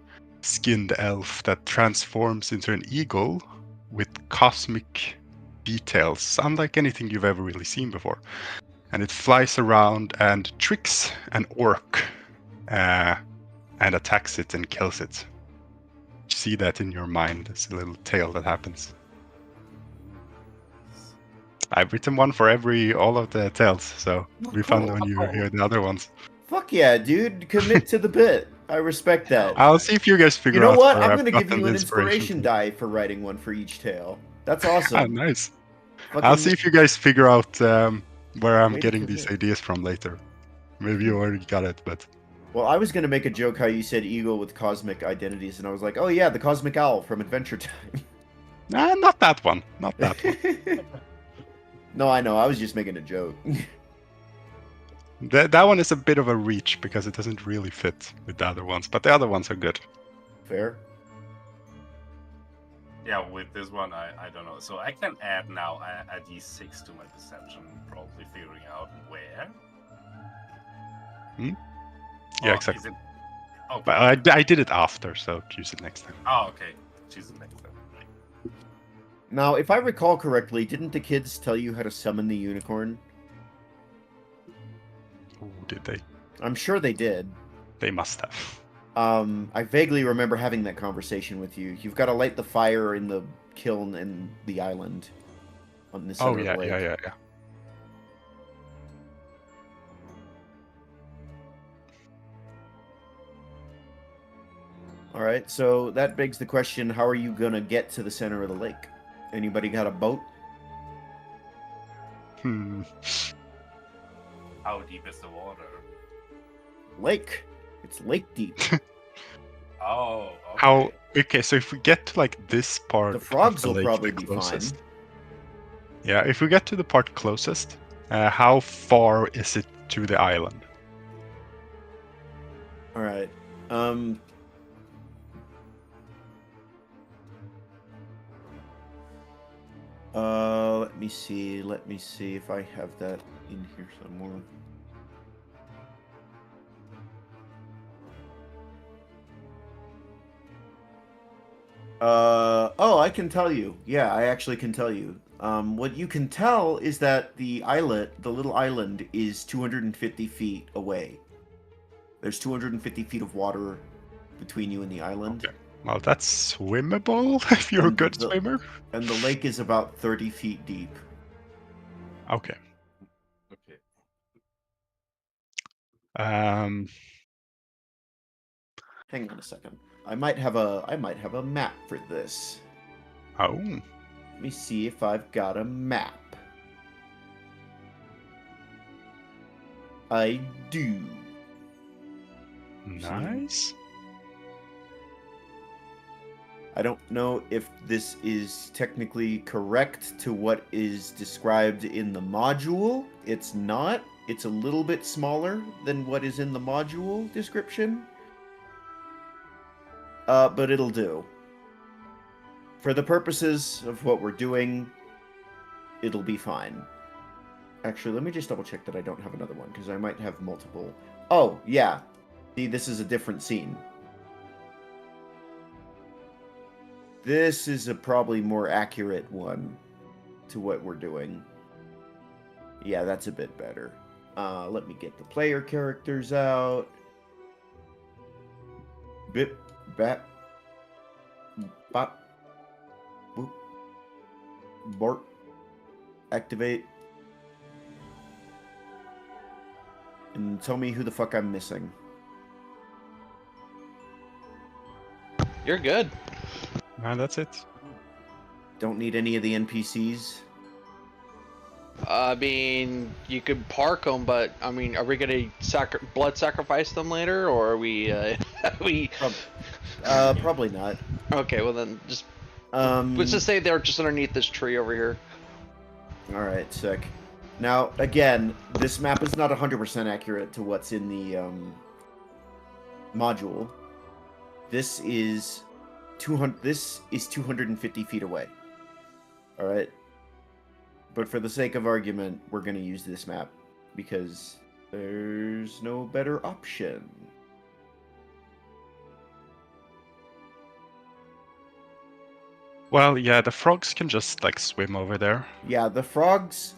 skinned elf that transforms into an eagle with cosmic details, unlike anything you've ever really seen before. And it flies around and tricks an orc and attacks it and kills it. See that in your mind. It's a little tale that happens. I've written one for all of the tales, so it'll be fun when you hear the other ones. Fuck yeah, dude. Commit to the bit. I respect that. I'll see if you guys figure You know out what? where I'm I've gonna give gotten you the an inspiration from. die for writing one for each tale. That's Ah, awesome. nice. Fucking I'll see if you guys figure out where I'm way to getting these commit. ideas from later. Maybe you already got it, but Well, I was gonna make a joke how you said eagle with cosmic identities, and I was like, oh yeah, the cosmic owl from Adventure Time. nah, not that one. Not that one. No, I know. I was just making a joke. That one is a bit of a reach because it doesn't really fit with the other ones, but the other ones are good. Fair. Yeah, with this one, I don't know. So I can add now a d6 to my perception, probably figuring out where. Yeah, Or exactly. is it... Okay. But I did it after, so choose it next time. Oh, okay. Choose the next time. Now, if I recall correctly, didn't the kids tell you how to summon the unicorn? Ooh, did they? I'm sure they did. They must have. I vaguely remember having that conversation with you. You've got to light the fire in the kiln in the island on the center Oh, of yeah, the lake. yeah. All right, so that begs the question: how are you gonna get to the center of the lake? Anybody got a boat? How deep is the water? Lake. It's lake deep. Oh, okay. How? Okay, so if we get to like this part, The frogs of will the lake, probably the be closest. fine. Yeah, if we get to the part closest, how far is it to the island? All right. Let me see. Let me see if I have that in here somewhere. Oh, I can tell you. Yeah, I actually can tell you. What you can tell is that the little island, is 250 feet away. There's 250 feet of water between you and the island. Okay. Well, that's swimmable if you're a And good the- swimmer. And the lake is about 30 feet deep. Okay. Okay. Um. Hang on a second. I might have a map for this. Oh. Let me see if I've got a map. I do. Nice. I don't know if this is technically correct to what is described in the module. It's not. It's a little bit smaller than what is in the module description. But it'll do. For the purposes of what we're doing, it'll be fine. Actually, let me just double check that I don't have another one, because I might have multiple. Oh, yeah. See, this is a different scene. This is a probably more accurate one to what we're doing. Yeah, that's a bit better. Let me get the player characters out. Bip, bap, bop, boop, bark, activate. And tell me who the fuck I'm missing. You're good. And that's it. Don't need any of the NPCs. I mean, you could park them, but I mean, are we gonna blood sacrifice them later, or are we? Probably not. Okay, well then let's just say they're just underneath this tree over here. All right, sick. Now, again, this map is not 100% accurate to what's in the module. This is 250 feet away. All right. But for the sake of argument, we're going to use this map because there's no better option. Well, yeah, the frogs can just like swim over there. Yeah, the frogs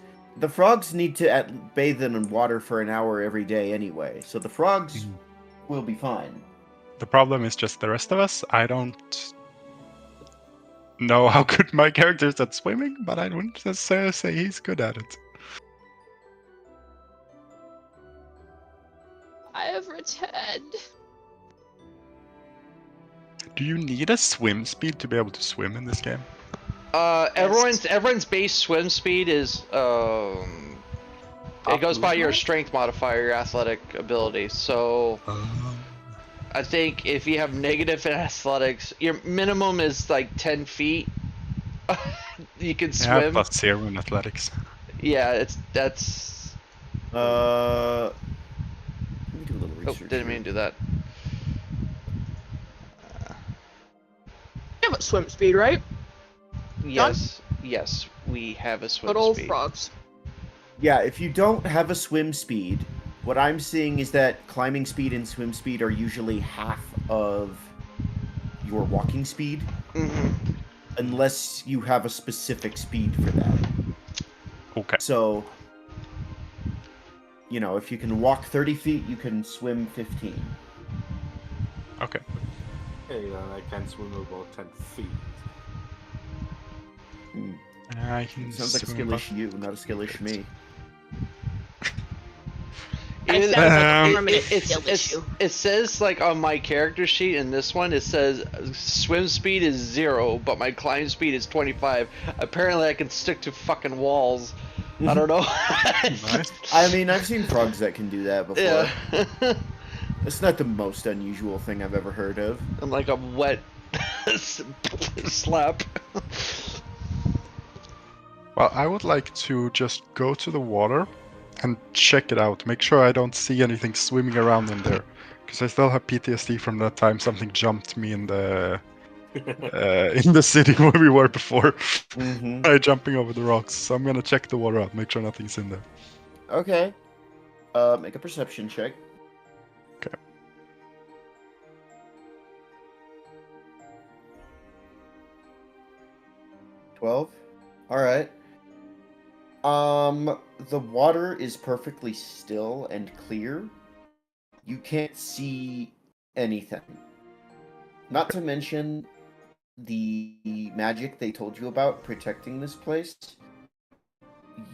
need to bathe in water for an hour every day anyway. So the frogs will be fine. The problem is just the rest of us. I don't know how good my character is at swimming, but I wouldn't necessarily say he's good at it. I have returned. Do you need a swim speed to be able to swim in this game? Everyone's base swim speed is it goes by your strength modifier, your athletic ability. So I think if you have negative in athletics, your minimum is like 10 feet. You can swim. Yeah, plus 0 in athletics. Yeah, that's. Let me do a little research. Oh, didn't mean to do that. You have a swim speed, right? Yes, we have a swim Good old speed. frogs. Yeah, if you don't have a swim speed, what I'm seeing is that climbing speed and swim speed are usually half of your walking speed, unless you have a specific speed for that. Okay. So, you know, if you can walk 30 feet, you can swim 15. Okay. Okay, then I can swim about 10 feet. I can Sounds like a swim skillish you, not a skillish me. It, That sounds like a permanent skill it's, issue. it says like on my character sheet in this one, it says swim speed is 0, but my climb speed is 25. Apparently I can stick to fucking walls. I don't know. Nice. I mean, I've seen frogs that can do that before. Yeah. It's not the most unusual thing I've ever heard of. I'm like a wet slap. Well, I would like to just go to the water and check it out. Make sure I don't see anything swimming around in there. Because I still have PTSD from that time something jumped me in the city where we were before. By jumping over the rocks. So I'm gonna check the water out, make sure nothing's in there. Okay. Make a perception check. Okay. $12. Alright. The water is perfectly still and clear. You can't see anything. Not to mention the magic they told you about protecting this place.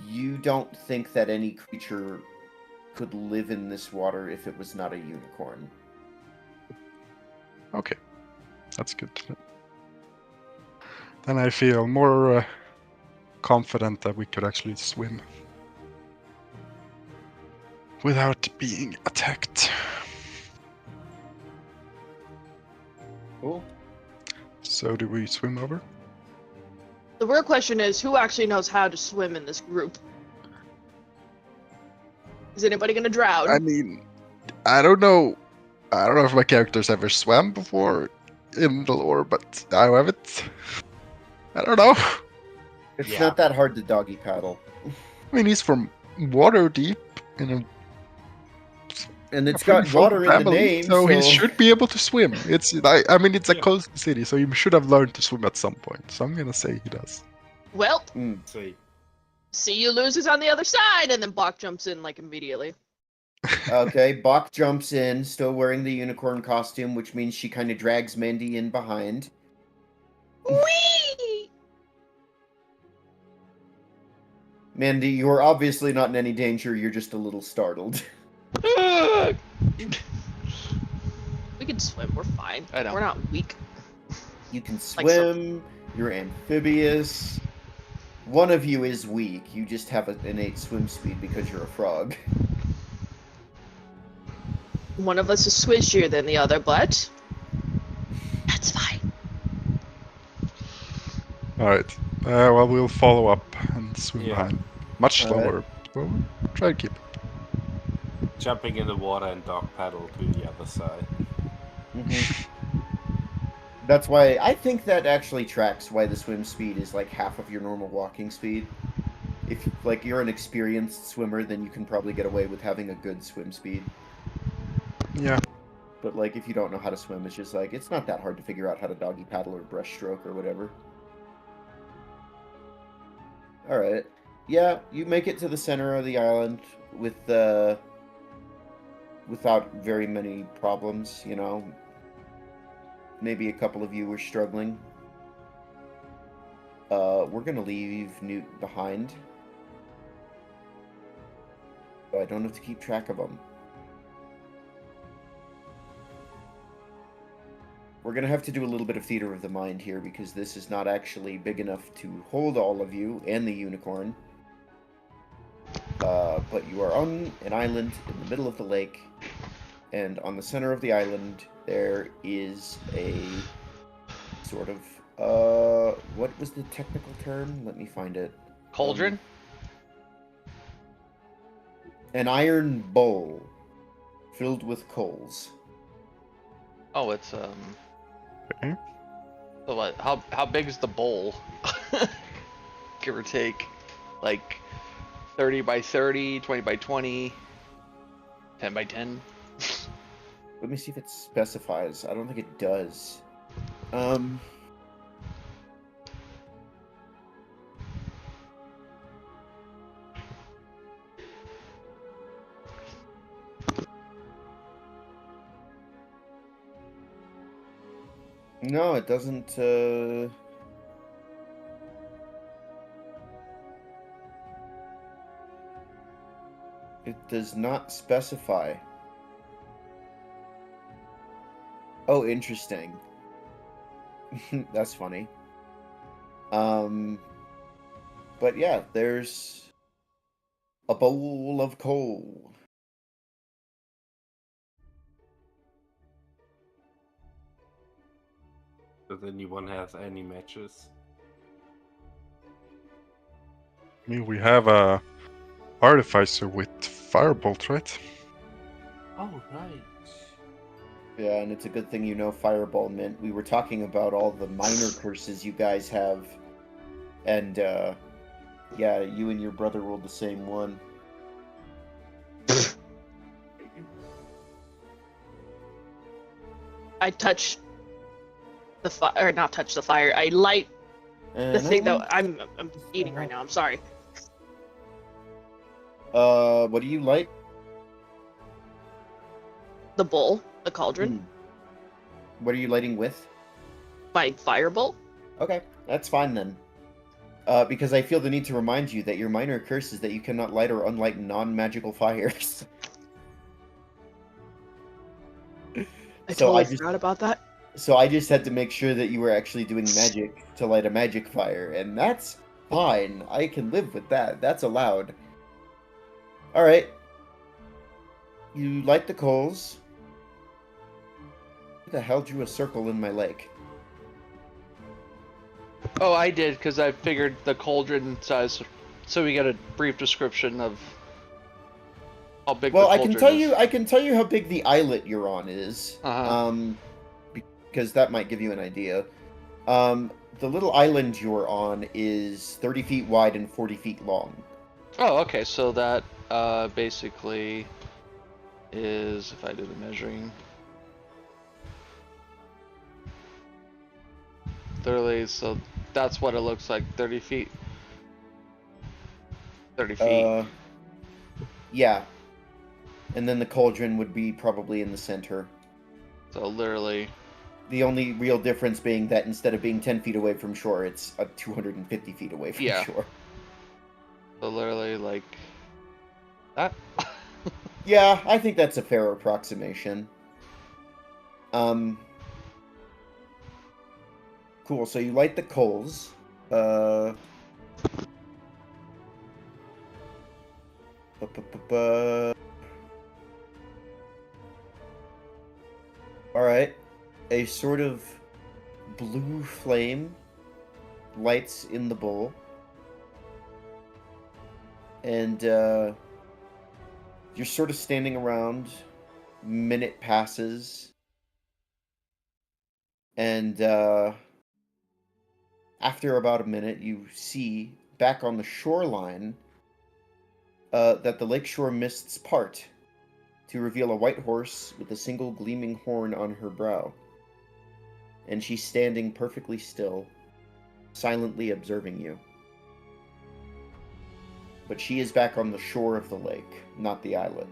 You don't think that any creature could live in this water if it was not a unicorn. Okay. That's good to know. Then I feel more confident that we could actually swim without being attacked. Cool. So do we swim over? The real question is, who actually knows how to swim in this group? Is anybody gonna drown? I mean, I don't know. I don't know if my character's ever swam before in the lore, but I haven't. I don't know. It's not that hard to doggy paddle. I mean, he's from water deep in a And it's got water in the family, name, so he should be able to swim. It's I mean, it's a coastal city, so you should have learned to swim at some point. So I'm gonna say he does. Well, Sweet. see you losers on the other side, and then Bach jumps in like immediately. Okay, Bach jumps in, still wearing the unicorn costume, which means she kind of drags Mandy in behind. Whee! Mandy, you're obviously not in any danger, you're just a little startled. We can swim, we're fine. I know. We're not weak. You can Like swim, you're amphibious. One of you is weak, you just have an innate swim speed because you're a frog. One of us is swishier than the other, but that's fine. Alright. Well, we'll follow up and swim Yeah. behind. Much Alright. slower. Well, we'll try to keep it. Jumping in the water and dog paddle to the other side. That's why I think that actually tracks why the swim speed is like half of your normal walking speed. If like you're an experienced swimmer, then you can probably get away with having a good swim speed. Yeah. But like if you don't know how to swim, it's just like it's not that hard to figure out how to doggy paddle or breaststroke or whatever. All right. Yeah, you make it to the center of the island with without very many problems, you know. Maybe a couple of you were struggling. we're gonna leave Newt behind. So I don't have to keep track of them. We're gonna have to do a little bit of theater of the mind here because this is not actually big enough to hold all of you and the unicorn. But you are on an island in the middle of the lake, and on the center of the island there is a sort of what was the technical term? Let me find it. Cauldron? An iron bowl filled with coals. Oh, it's Okay. So what? How big is the bowl? Give or take, like 30 by 30, 20 by 20, 10 by 10. Let me see if it specifies. I don't think it does. No, it doesn't. It does not specify. Oh, interesting. That's funny. But yeah, there's a bowl of coal. Does anyone have any matches? I mean, we have a artificer with firebolt, right? Oh, right. Yeah, and it's a good thing you know Fireball Mint. We were talking about all the minor curses you guys have. And, yeah, you and your brother rolled the same one. I touch the fire, or not touch the fire. I light the thing that I'm eating right now. I'm sorry. What do you light? The bowl, the cauldron, What are you lighting with? my firebolt. Okay, that's fine then. Because I feel the need to remind you that your minor curse is that you cannot light or unlight non-magical fires. I So totally I just- forgot about that. So I just had to make sure that you were actually doing magic to light a magic fire, and that's fine. I can live with that. That's allowed. Alright. You light the coals. Who the hell drew a circle in my lake? Oh, I did, because I figured the cauldron size, so we got a brief description of how big Well, the I cauldron can tell is. you I can tell you how big the islet you're on is. Because that might give you an idea. The little island you're on is 30 feet wide and 40 feet long. Oh, okay, so that basically is, if I do the measuring, literally, so that's what it looks like, 30 feet. 30 feet. Yeah. And then the cauldron would be probably in the center. So literally, The only real difference being that instead of being 10 feet away from shore, it's 250 feet away from shore. so literally like that. Yeah, I think that's a fair approximation. Cool, so you light the coals. Alright. A sort of blue flame lights in the bowl. And you're sort of standing around. Minute passes. And after about a minute, you see back on the shoreline that the lakeshore mists part to reveal a white horse with a single gleaming horn on her brow. And she's standing perfectly still, silently observing you. But she is back on the shore of the lake, not the islet.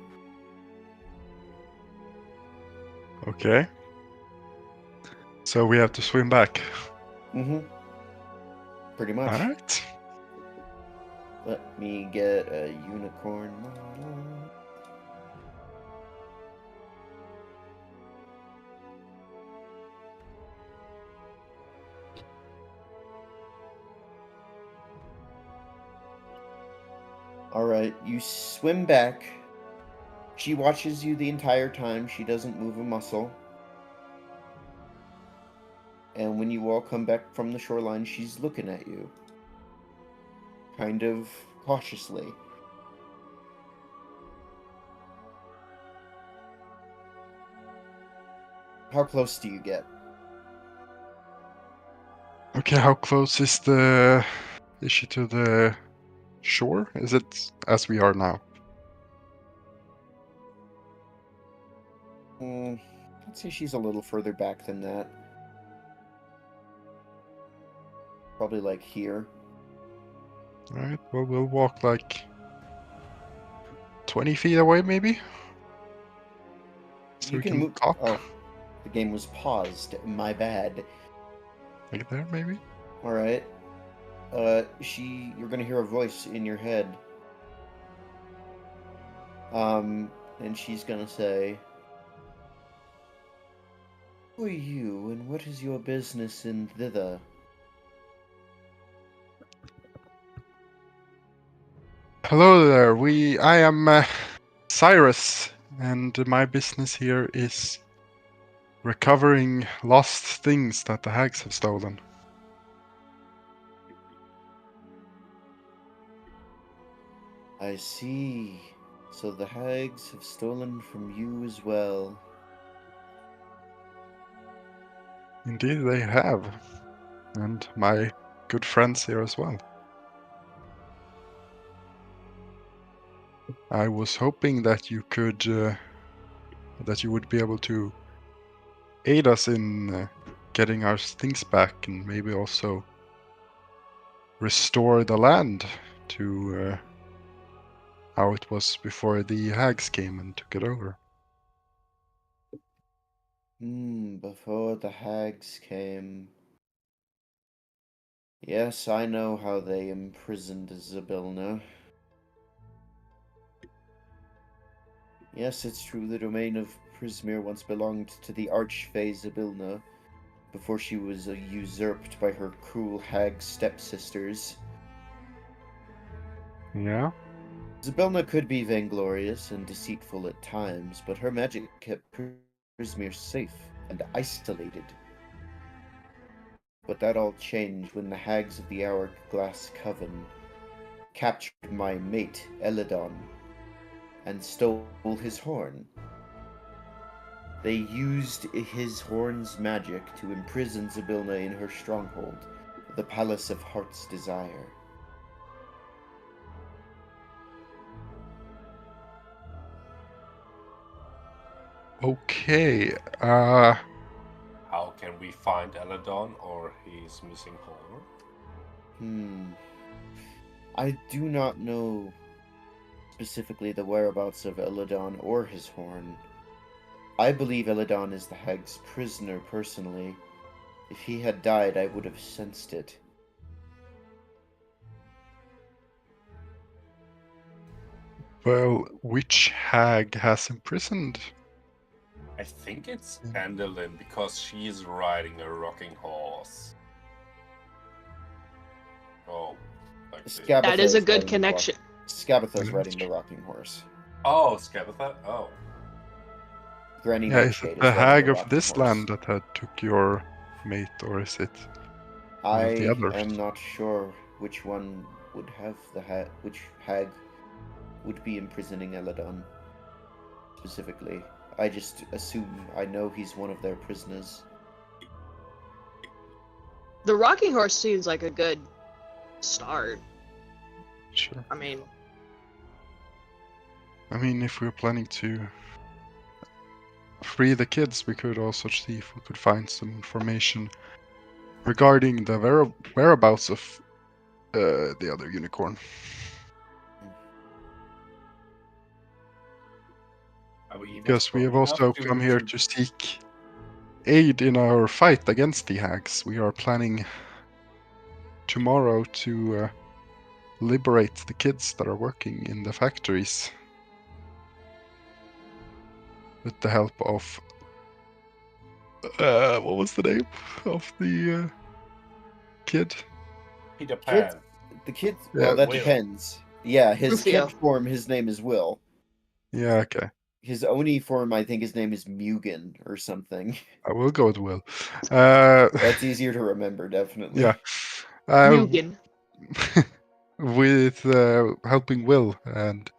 Okay. So we have to swim back. Mm-hmm. Pretty much. Alright. Let me get a unicorn model. Alright, you swim back. She watches you the entire time. She doesn't move a muscle. And when you all come back from the shoreline, she's looking at you. Kind of cautiously. How close do you get? Okay, how close is she to the shore? Is it as we are now? I'd say she's a little further back than that. Probably like here. Alright, well, we'll walk like 20 feet away, maybe? So You we can can move. talk. Oh, the game was paused. My bad. Like there, maybe? Alright. You're gonna hear a voice in your head. And she's gonna say, "Who are you, and what is your business in thither?" Hello there, I am Cyrus, and my business here is recovering lost things that the hags have stolen. I see. So the hags have stolen from you as well. Indeed, they have. And my good friends here as well. I was hoping that you would be able to aid us in getting our things back and maybe also restore the land to how it was before the hags came and took it over. Before the hags came. Yes, I know how they imprisoned Zybilna. Yes, it's true, the domain of Prismir once belonged to the Archfey Zybilna, before she was usurped by her cruel hag stepsisters. Yeah? Zybilna could be vainglorious and deceitful at times, but her magic kept Prismir safe and isolated. But that all changed when the hags of the Hourglass Coven captured my mate, Eladon, and stole his horn. They used his horn's magic to imprison Zybilna in her stronghold, the Palace of Heart's Desire. Okay, How can we find Eladon or his missing horn? I do not know specifically the whereabouts of Eladon or his horn. I believe Eladon is the hag's prisoner personally. If he had died, I would have sensed it. well, which hag has imprisoned? I think it's Endelin because she's riding a rocking horse. Oh, like this. That is a good connection. Skabatha's riding the rocking horse. Oh, Skabatha? Oh. Granny Yeah, is Nightshade it the riding hag of rocking this horse. land that had took your mate, or is it one of the I others? am not sure which one would have which hag would be imprisoning Eladon specifically. I just assume I know he's one of their prisoners. The rocking horse seems like a good start. Sure. I mean, if we were planning to free the kids, we could also see if we could find some information regarding the whereabouts of the other unicorn. Because we have also come here to seek aid in our fight against the hags. We are planning tomorrow to liberate the kids that are working in the factories with the help of what was the name of the kid? Peter Pan. The kid. Yeah, Well, that Will. depends. Yeah, his Rufio. kid form. His name is Will. Yeah, okay. His Oni form, I think his name is Mugen or something. I will go with Will. That's easier to remember, definitely. Yeah. Mugen. With helping Will and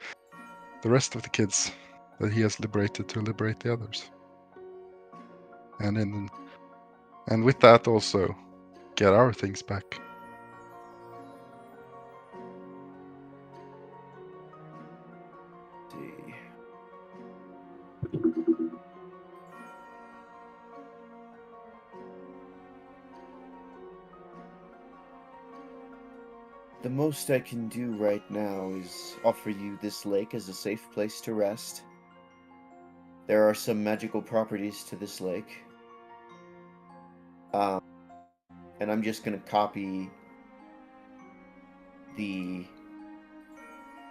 the rest of the kids that he has liberated to liberate the others. And with that also get our things back. Let's see. The most I can do right now is offer you this lake as a safe place to rest. There are some magical properties to this lake. And I'm just going to copy the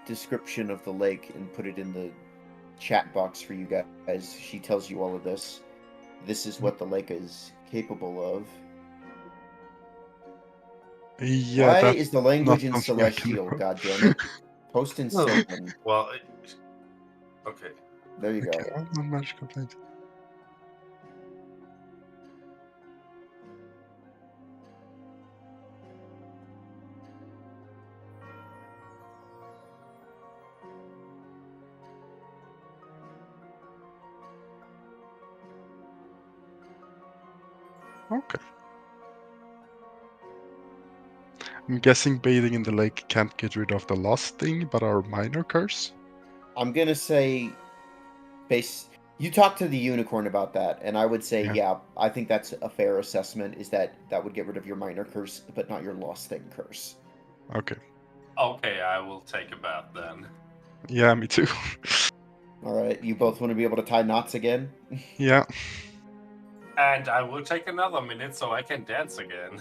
description of the lake and put it in the chat box for you guys. She tells you all of this. This is what the lake is capable of. Yeah, Why that's is the language in not something I can Celestial? remember. God damn it! Post in No. Sylvan. Well, okay. There you go. Okay, all non-magical things. Okay. I'm guessing bathing in the lake can't get rid of the lost thing, but our minor curse? I'm gonna say, you talked to the unicorn about that, and I would say, Yeah. yeah, I think that's a fair assessment. Is that would get rid of your minor curse, but not your lost thing curse. Okay. Okay, I will take a bath then. Yeah, me too. All right, you both want to be able to tie knots again. Yeah. And I will take another minute so I can dance again.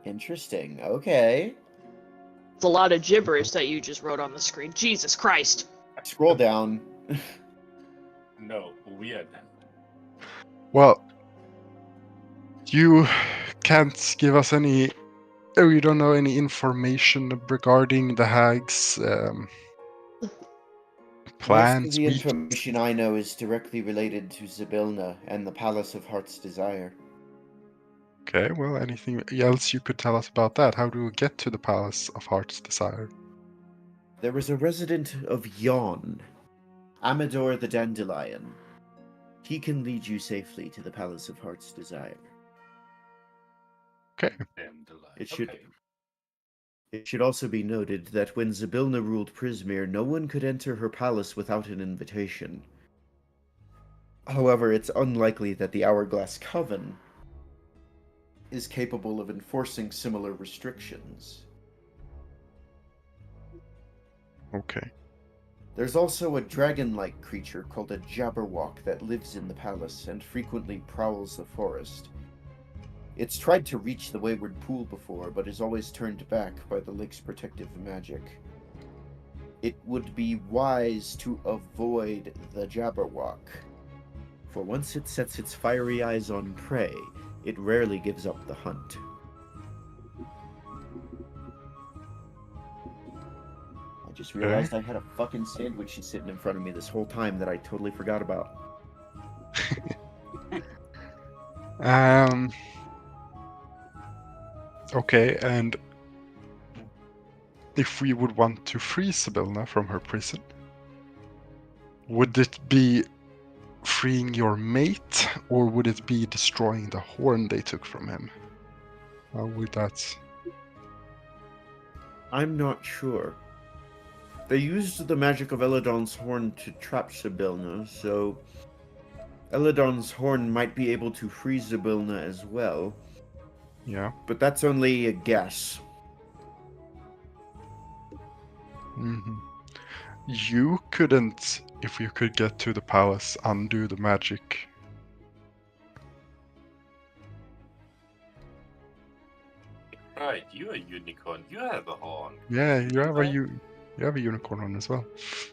Interesting. Okay. It's a lot of gibberish that you just wrote on the screen. Jesus Christ. Scroll down. No, weird. Well, you can't give us any. Oh, you don't know any information regarding the hag's Most plans. of the information I know is directly related to Zybilna and the Palace of Heart's Desire. Okay, well, anything else you could tell us about that? How do we get to the Palace of Heart's Desire? There is a resident of Yon, Amador the Dandelion. He can lead you safely to the Palace of Heart's Desire. Okay. It should also be noted that when Zybilna ruled Prismere, no one could enter her palace without an invitation. However, it's unlikely that the Hourglass Coven is capable of enforcing similar restrictions. Okay. There's also a dragon-like creature called a Jabberwock that lives in the palace and frequently prowls the forest. It's tried to reach the Wayward Pool before, but is always turned back by the lake's protective magic. It would be wise to avoid the Jabberwock, for once it sets its fiery eyes on prey, it rarely gives up the hunt. I just realized I had a fucking sandwich sitting in front of me this whole time that I totally forgot about. Okay, and if we would want to free Zybilna from her prison, would it be freeing your mate, or would it be destroying the horn they took from him? How would that... I'm not sure. They used the magic of Eladon's horn to trap Zybilna, so Eladon's horn might be able to free Zybilna as well. Yeah. But that's only a guess. Mm-hmm. You couldn't, if you could get to the palace, undo the magic. Right, you're a unicorn. You have a horn. Yeah, you have a Right. you have a unicorn horn as well.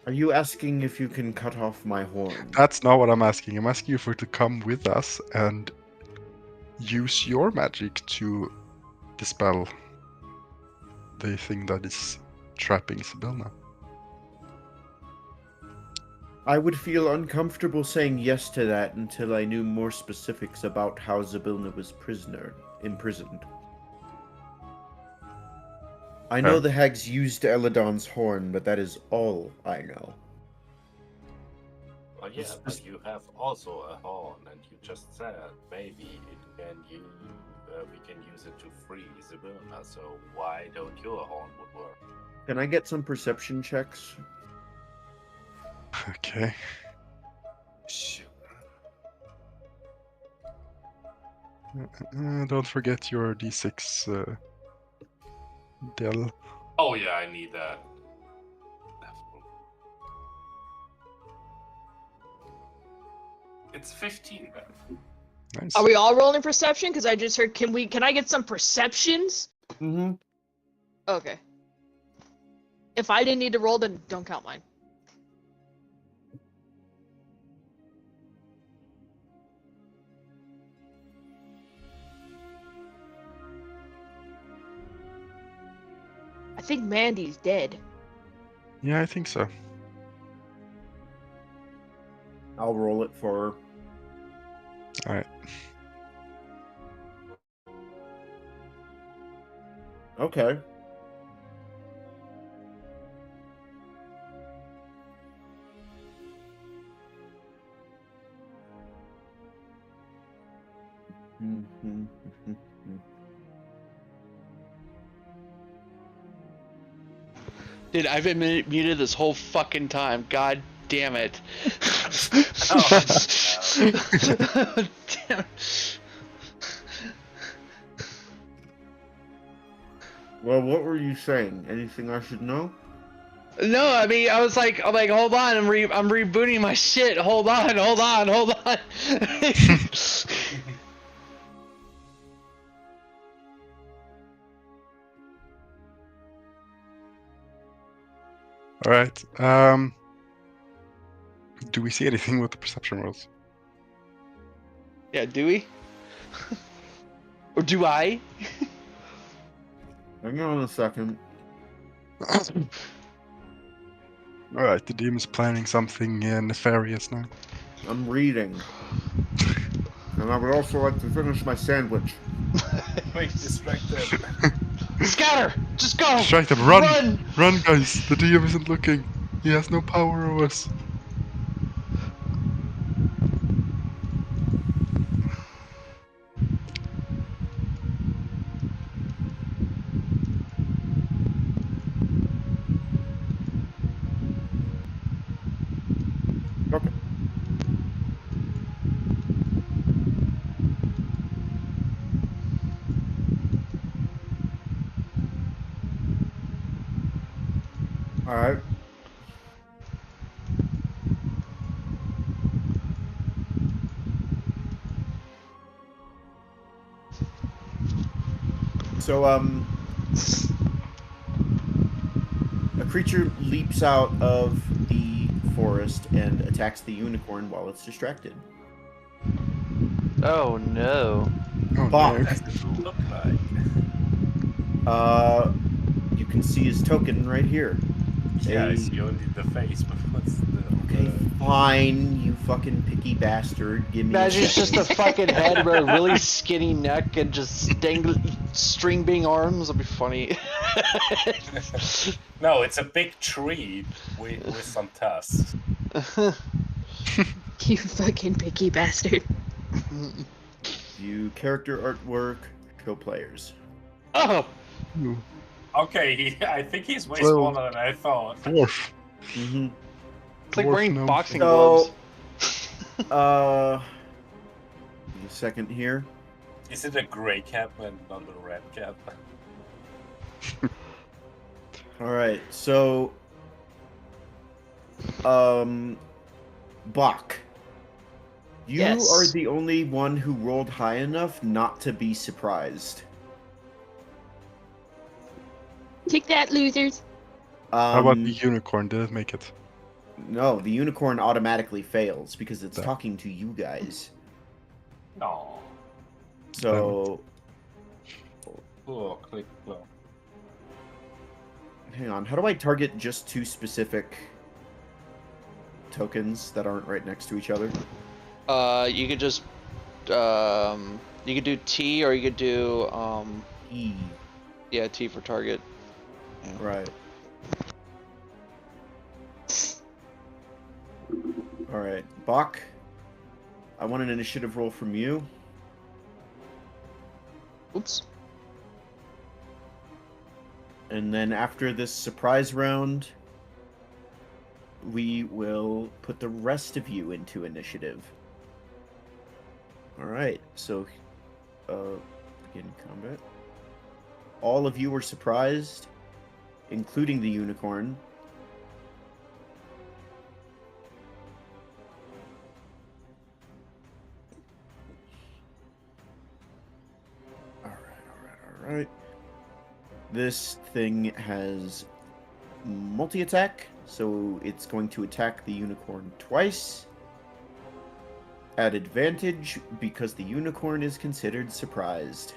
Are you asking if you can cut off my horn? That's not what I'm asking. I'm asking you for to come with us and use your magic to dispel the thing that is trapping Sibylla. I would feel uncomfortable saying yes to that until I knew more specifics about how Zybilna was imprisoned. I know the hags used Eladon's horn, but that is all I know. Well, yeah, but you have also a horn, and you just said maybe we can use it to free Zybilna, so why don't your horn would work? Can I get some perception checks? Okay. Shoot. Don't forget your d6, Del. Oh yeah, I need that. It's 15 then. Nice. Are we all rolling perception? Because I just heard. Can I get some perceptions? Mm-hmm. Okay. If I didn't need to roll, then don't count mine. I think Mandy's dead. Yeah, I think so. I'll roll it for her. Alright. Okay. Dude, I've been muted this whole fucking time. God damn it. Damn. Well, what were you saying? Anything I should know? No, I mean, I'm like, hold on, I'm rebooting my shit. Hold on. Alright. Do we see anything with the perception rolls? Yeah, do we? Or do I? Hang on a second. Alright, the demon's planning something nefarious now. I'm reading. And I would also like to finish my sandwich. Wait, distract them. Scatter! Just go! Strike them! Run! Run, guys! The DM isn't looking. He has no power over us. Okay. Alright. So, a creature leaps out of the forest and attacks the unicorn while it's distracted. Oh no. Oh Bach. no. What does it look like? You can see his token right here. Yeah, I A- see only the face, but what's the... Okay, fine, you fucking picky bastard. Give me Imagine a it's just a fucking head with a really skinny neck and just string being arms. That'd be funny. No, it's a big tree with some tusks. You fucking picky bastard. View character artwork, show players. Oh! Ooh, Okay, I think he's way Well- smaller than I thought. dwarf. Mm-hmm. It's like Dwarf wearing gnome. boxing So- gloves. A second here. Is it a gray cap and not a red cap? Alright, so Bach. You Yes. are the only one who rolled high enough not to be surprised. Take that, losers. How about the unicorn? Did it make it? No, the unicorn automatically fails because it's Damn. talking to you guys. No. So, Oh, click flow. hang on. How do I target just 2 specific tokens that aren't right next to each other? You could just you could do T, or you could do E. yeah, T for target. Yeah. Right. Alright. Bach, I want an initiative roll from you. Oops. And then after this surprise round, we will put the rest of you into initiative. Alright, so begin combat. All of you were surprised, including the unicorn. Alright. This thing has multi-attack, so it's going to attack the unicorn twice. At advantage, because the unicorn is considered surprised.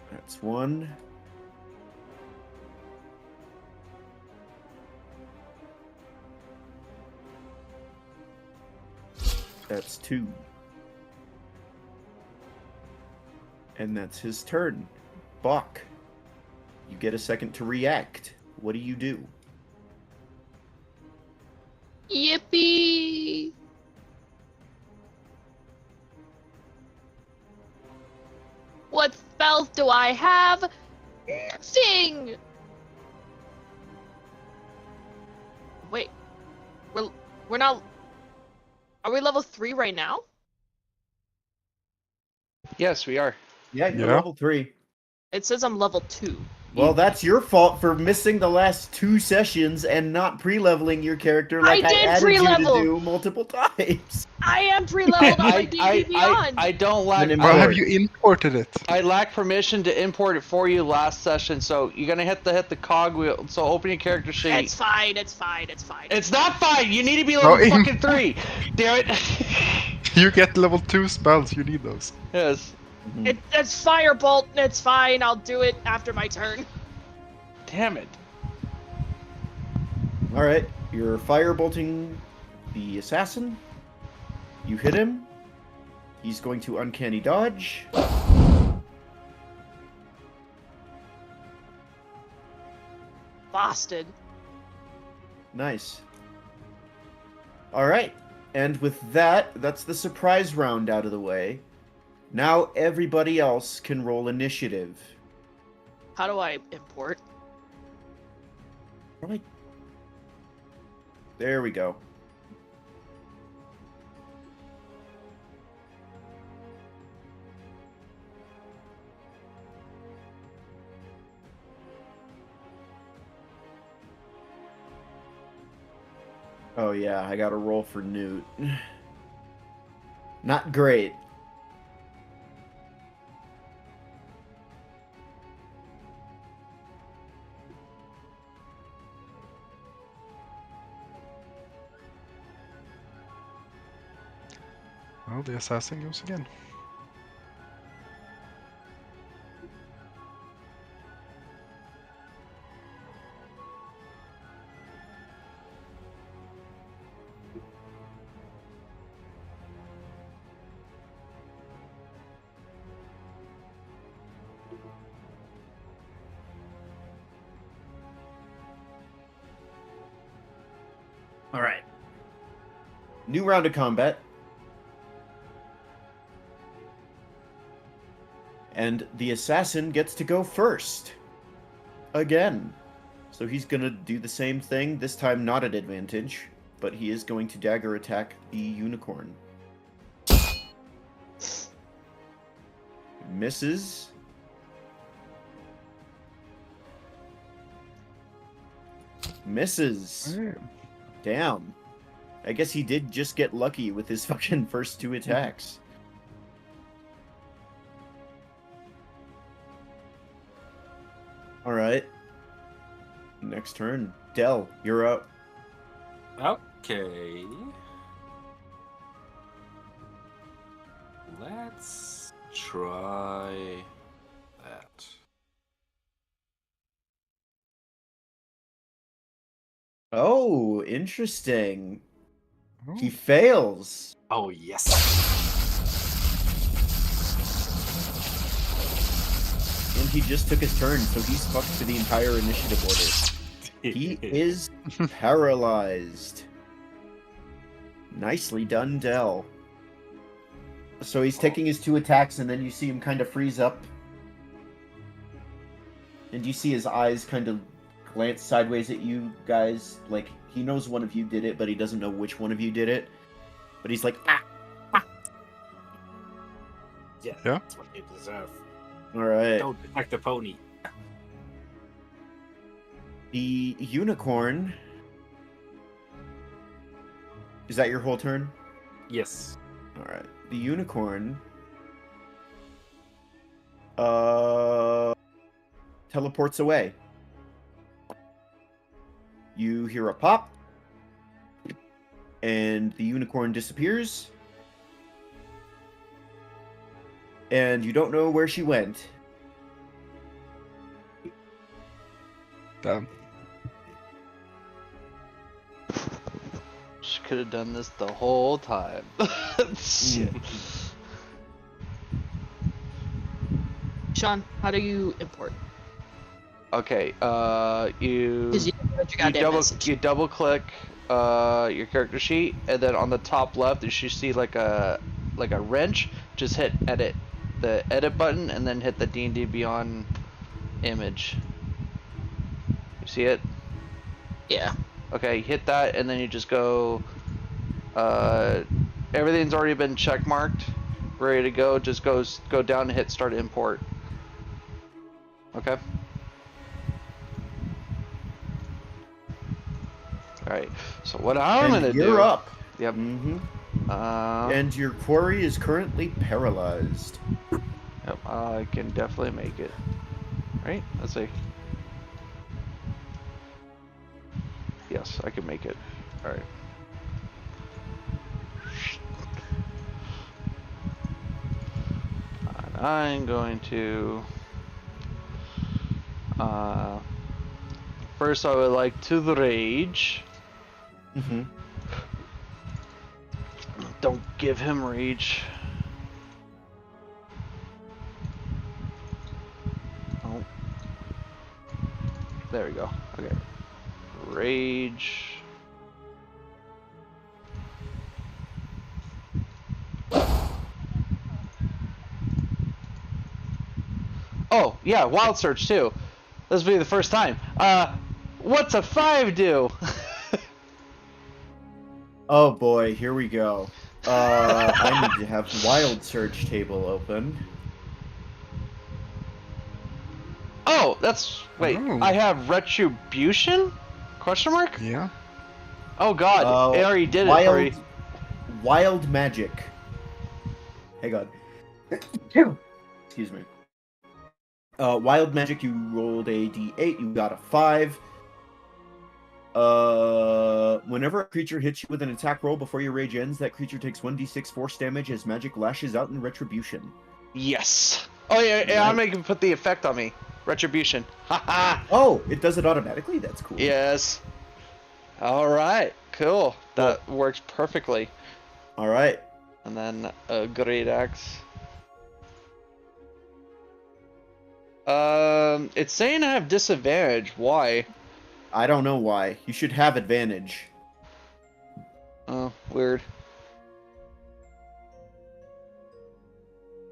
That's 1. That's 2. And that's his turn. Bach, you get a second to react. What do you do? Yippee! What spells do I have? Nothing! Wait. We're not... Are we level 3 right now? Yes, we are. Yeah, you're Yeah. level 3. It says I'm level 2. Well, that's your fault for missing the last 2 sessions and not pre-leveling your character like I did added pre-level. you to do multiple times. I am pre-leveled on my D&D Beyond! I don't lack. Then Well, import. have you imported it? I lack permission to import it for you last session, so you're gonna hit the cog wheel. So open your character sheet. It's fine, it's fine. It's not fine. You need to be level fucking 3. Damn it. You get level 2 spells. You need those. Yes. It's Firebolt, it's fine. I'll do it after my turn. Damn it. Alright, you're firebolting the assassin. You hit him. He's going to uncanny dodge. Boston. Nice. Alright, and with that, that's the surprise round out of the way. Now everybody else can roll initiative. How do I import? Right. There we go. Oh yeah, I got a roll for Newt. Not great. Well, the assassin goes again. All right. New round of combat. And the assassin gets to go first. Again. So he's going to do the same thing, this time not at advantage, but he is going to dagger attack the unicorn. Misses. Misses. Alright. Damn. I guess he did just get lucky with his fucking first 2 attacks. Alright. Next turn. Del, you're up. Okay. Let's try that. Oh, interesting. Oh. He fails. Oh, yes. And he just took his turn, so he's fucked for the entire initiative order. He is paralyzed. Nicely done, Del. So he's taking his 2 attacks, and then you see him kind of freeze up. And you see his eyes kind of glance sideways at you guys. Like, he knows one of you did it, but he doesn't know which one of you did it. But he's like, ah! Yeah, Yeah? that's what you deserve. Alright. Don't attack the pony. The unicorn... Is that your whole turn? Yes. Alright. The unicorn... teleports away. You hear a pop. And the unicorn disappears. And you don't know where she went. Damn. She could have done this the whole time. Shit. Sean, how do you import? Okay, you 'Cause you read your goddamn message. you double click your character sheet, and then on the top left you should see like a wrench. Just hit the edit button, and then hit the D&D Beyond image. You see it? Yeah. Okay, hit that, and then you just go. Everything's already been check marked, ready to go. Just go down and hit start import. Okay. Alright, so what I'm gonna do... You're up. Yep. Mm-hmm. And And your quarry is currently paralyzed. yep, I can definitely make it. Right? Let's see. Yes, I can make it. Alright. And I'm going to... first I would like to rage. Mm-hmm. Don't give him rage. Oh. There we go. Okay. Rage. Oh, yeah, wild search too. This will be the first time. What's a 5 do? Oh boy, here we go. I need to have wild search table open. Oh, that's... Wait, Oh. I have retribution? Question mark? Yeah. Oh god, it already did it for you. Wild magic. Hang on. Excuse me. Wild magic, you rolled a d8, you got a 5. Whenever a creature hits you with an attack roll before your rage ends, that creature takes 1d6 force damage as magic lashes out in retribution. Yes. Oh yeah, I'm making put the effect on me. Retribution. Haha. Oh, it does it automatically? That's cool. Yes. All right. Cool. That works perfectly. All right. And then a great axe. It's saying I have disadvantage. Why? I don't know why. You should have advantage. Oh, weird.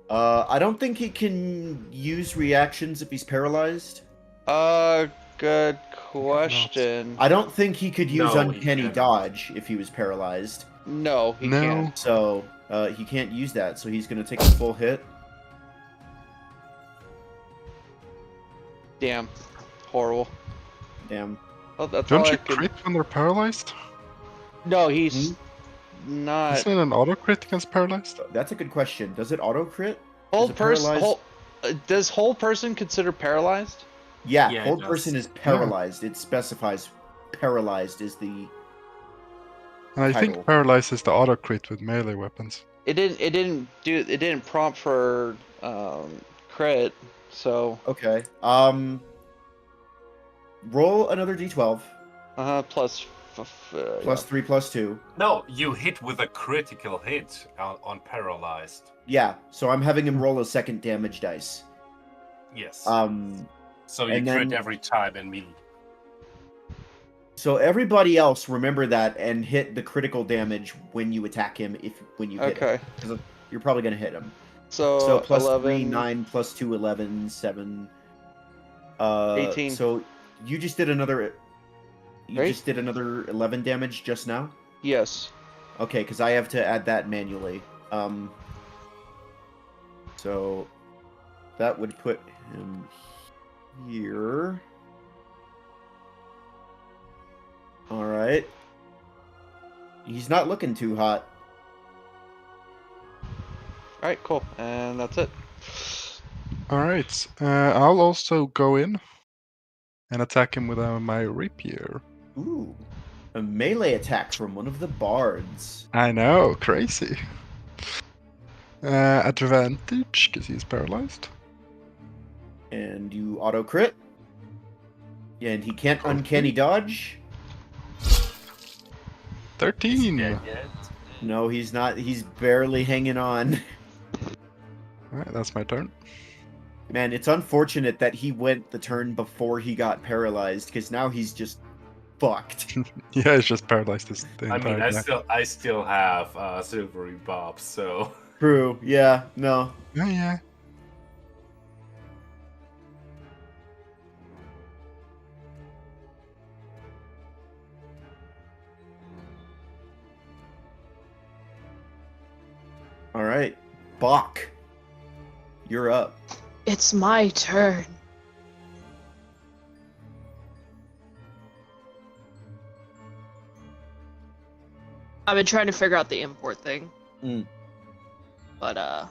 I don't think he can use reactions if he's paralyzed. Good question. I don't think he could use No, he Uncanny can't. Dodge if he was paralyzed. No, he No. can't. So, he can't use that, so he's gonna take a full hit. Damn. Horrible. Damn. Oh, that's Don't all you I could... crit when they're paralyzed? No, he's not. Isn't it an auto crit against paralyzed? That's a good question. Does it auto crit? Hold it paralyzed? Does whole person consider paralyzed? Yeah, Yeah, it hold does. person is paralyzed. It specifies paralyzed is the And I title. think paralyzed is the auto crit with melee weapons. It didn't prompt for crit, so Okay. Roll another d12. plus Plus 3, plus 2. No, you hit with a critical hit on paralyzed. Yeah, so I'm having him roll a second damage dice. Yes. So you and crit then- every time and melee. So everybody else remember that and hit the critical damage when you attack him when you hit him. Okay. Because you're probably going to hit him. So, So plus 11, 3, 9, plus 2, 11, 7. 18. So you just did another... You Right? just did another 11 damage just now? Yes. Okay, because I have to add that manually. So that would put him here. All right. He's not looking too hot. All right, cool, and that's it. Alright, I'll also go in and attack him with my rapier. Ooh. A melee attack from one of the bards. I know, crazy. Advantage, because he's paralyzed. And you auto crit. And he can't uncanny dodge. 13! Yeah, yeah. No, he's not. He's barely hanging on. Alright, that's my turn. Man, it's unfortunate that he went the turn before he got paralyzed, because now he's just fucked. Yeah, it's just paralyzed this the I entire mean, time. I still have silvery bob, so True. Yeah. No. Yeah, yeah. All right, Bach, you're up. It's my turn. I've been trying to figure out the import thing. But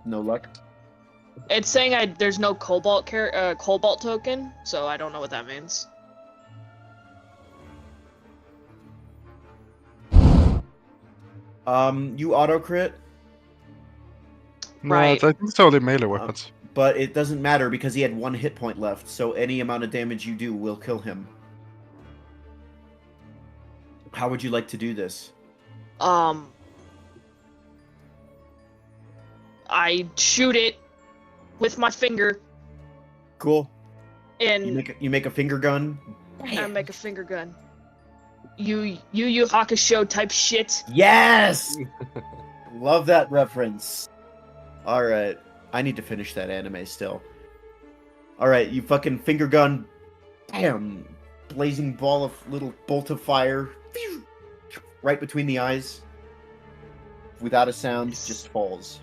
No luck. it's saying there's no cobalt cobalt token, so I don't know what that means. You auto crit, No, Right. I think it's only melee weapons. but it doesn't matter because he had 1 hit point left, so any amount of damage you do will kill him. How would you like to do this? I shoot it with my finger Cool. and You make a finger gun. I make a finger gun. Yu Yu Hakusho type shit. Yes. Love that reference. All right, I need to finish that anime still. All right, you fucking finger gun. Bam! Blazing ball of little bolt of fire. Right between the eyes. Without a sound, just falls.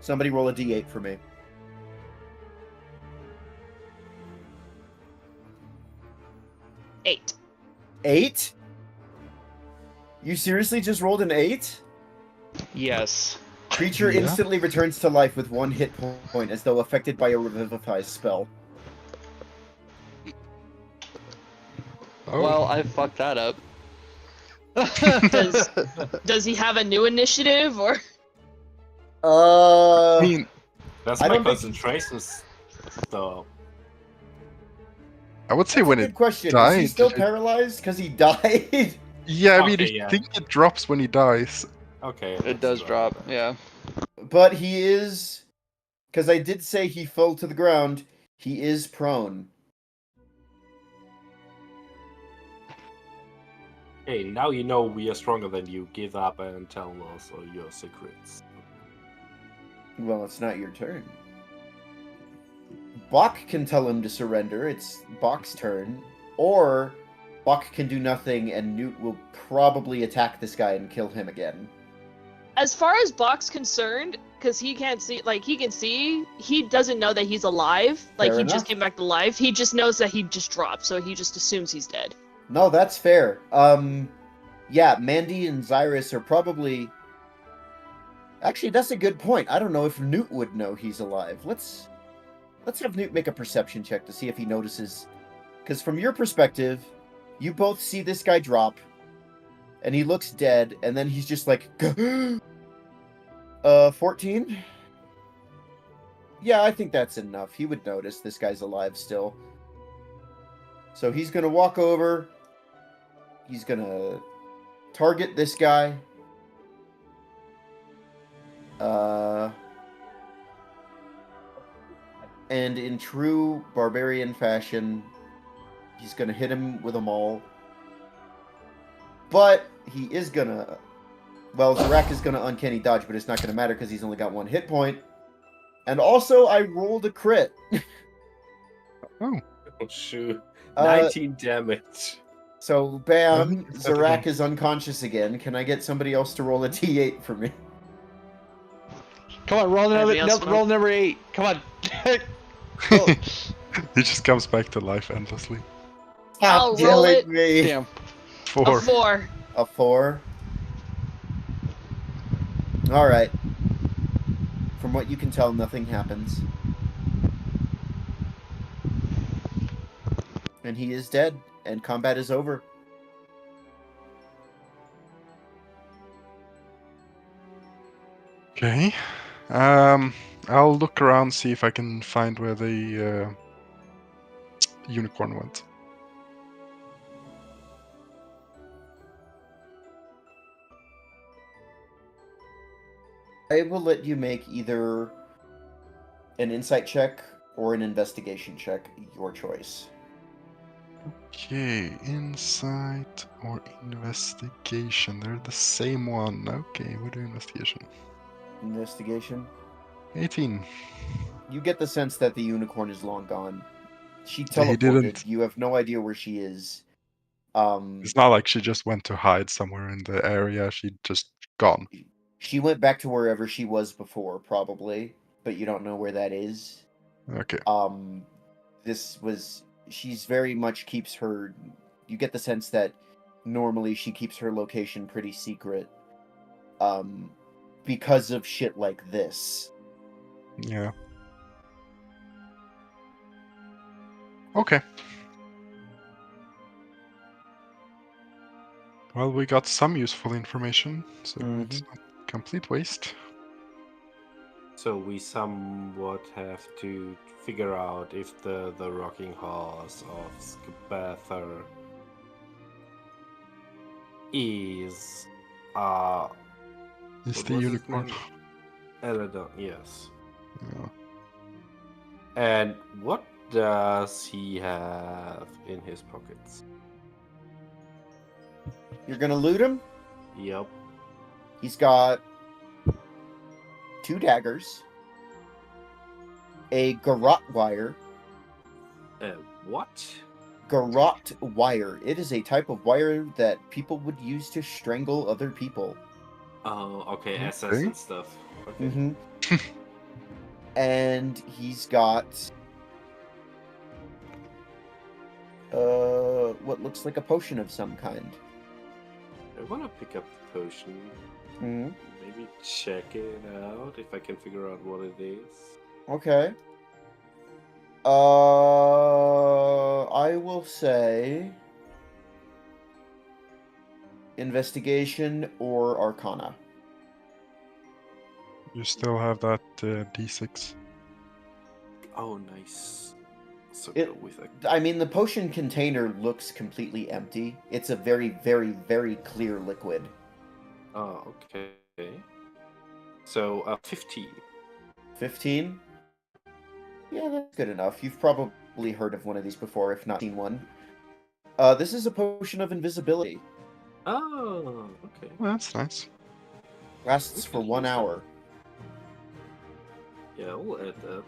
Somebody roll a d8 for me. 8. 8? You seriously just rolled an 8? Yes. Creature Yeah. instantly returns to life with 1 hit point as though affected by a revivify spell. Oh, Well, I fucked that up. Does he have a new initiative or? I mean, that's I my don't think- concentration. So I would say That's when a it good question. Is he died, still it- paralyzed because he died? Yeah, I mean, Okay, I yeah. think it drops when he dies. okay, It does drop, yeah. But he is, because I did say he fell to the ground. He is prone. Hey, now you know we are stronger than you. Give up and tell us all your secrets. Well, it's not your turn. Bach can tell him to surrender. It's Bach's turn. Or Bach can do nothing and Newt will probably attack this guy and kill him again. As far as Bach's concerned, because he can't see, like he can see, he doesn't know that he's alive. Like Fair he enough. just came back to life. He just knows that he just dropped, so he just assumes he's dead. No, that's fair. Yeah, Mandy and Zyrus are probably... Actually, that's a good point. I don't know if Newt would know he's alive. Let's have Newt make a perception check to see if he notices. Because from your perspective, you both see this guy drop, and he looks dead, and then he's just like, 14? Yeah, I think that's enough. He would notice this guy's alive still. So he's gonna walk over. He's gonna target this guy. And in true barbarian fashion, he's gonna hit him with a maul. But he is gonna... Well, Zarak is gonna uncanny dodge, but it's not gonna matter because he's only got 1 hit point. And also, I rolled a crit. Oh. Oh, shoot. 19 damage. So, bam, Zarak is unconscious again. Can I get somebody else to roll a d8 for me? Come on, roll roll number 8. Come on. He just comes back to life endlessly. I'll Stop roll killing it. me. Damn. 4. A 4. A 4. Alright. From what you can tell, nothing happens. And he is dead, and combat is over. Okay. I'll look around, see if I can find where the unicorn went. I will let you make either an insight check or an investigation check, your choice. Okay, insight or investigation. They're the same one. Okay, we'll do investigation. Investigation. 18. You get the sense that the unicorn is long gone. She He teleported. didn't- You have no idea where she is. It's not like she just went to hide somewhere in the area. She just gone. She went back to wherever she was before, probably, but you don't know where that is. Okay. She's very much keeps her... You get the sense that normally she keeps her location pretty secret, because of shit like this. Yeah. Okay. Well, we got some useful information, so it's not complete waste. So we somewhat have to figure out if the rocking horse of Skabather is Is what the was his unicorn? name? Eladon, yes. Yeah. And what does he have in his pockets? You're gonna loot him? Yep. He's got 2 daggers, a garrote wire. What? Garrote wire. It is a type of wire that people would use to strangle other people. Oh, okay, Okay. SS and stuff. Okay. Mm-hmm. And he's got what looks like a potion of some kind. I want to pick up the potion. Mm-hmm. Maybe check it out if I can figure out what it is. Okay. I will say investigation or arcana. You still have that D6. Oh, nice. So It- go with it. I mean, the potion container looks completely empty. It's a very, very, very clear liquid. Oh, okay. So, 15. 15? Yeah, that's good enough. You've probably heard of one of these before, if not seen one. This is a potion of invisibility. Oh, okay. Well, that's nice. Lasts for 1 hour. Yeah, we'll add that.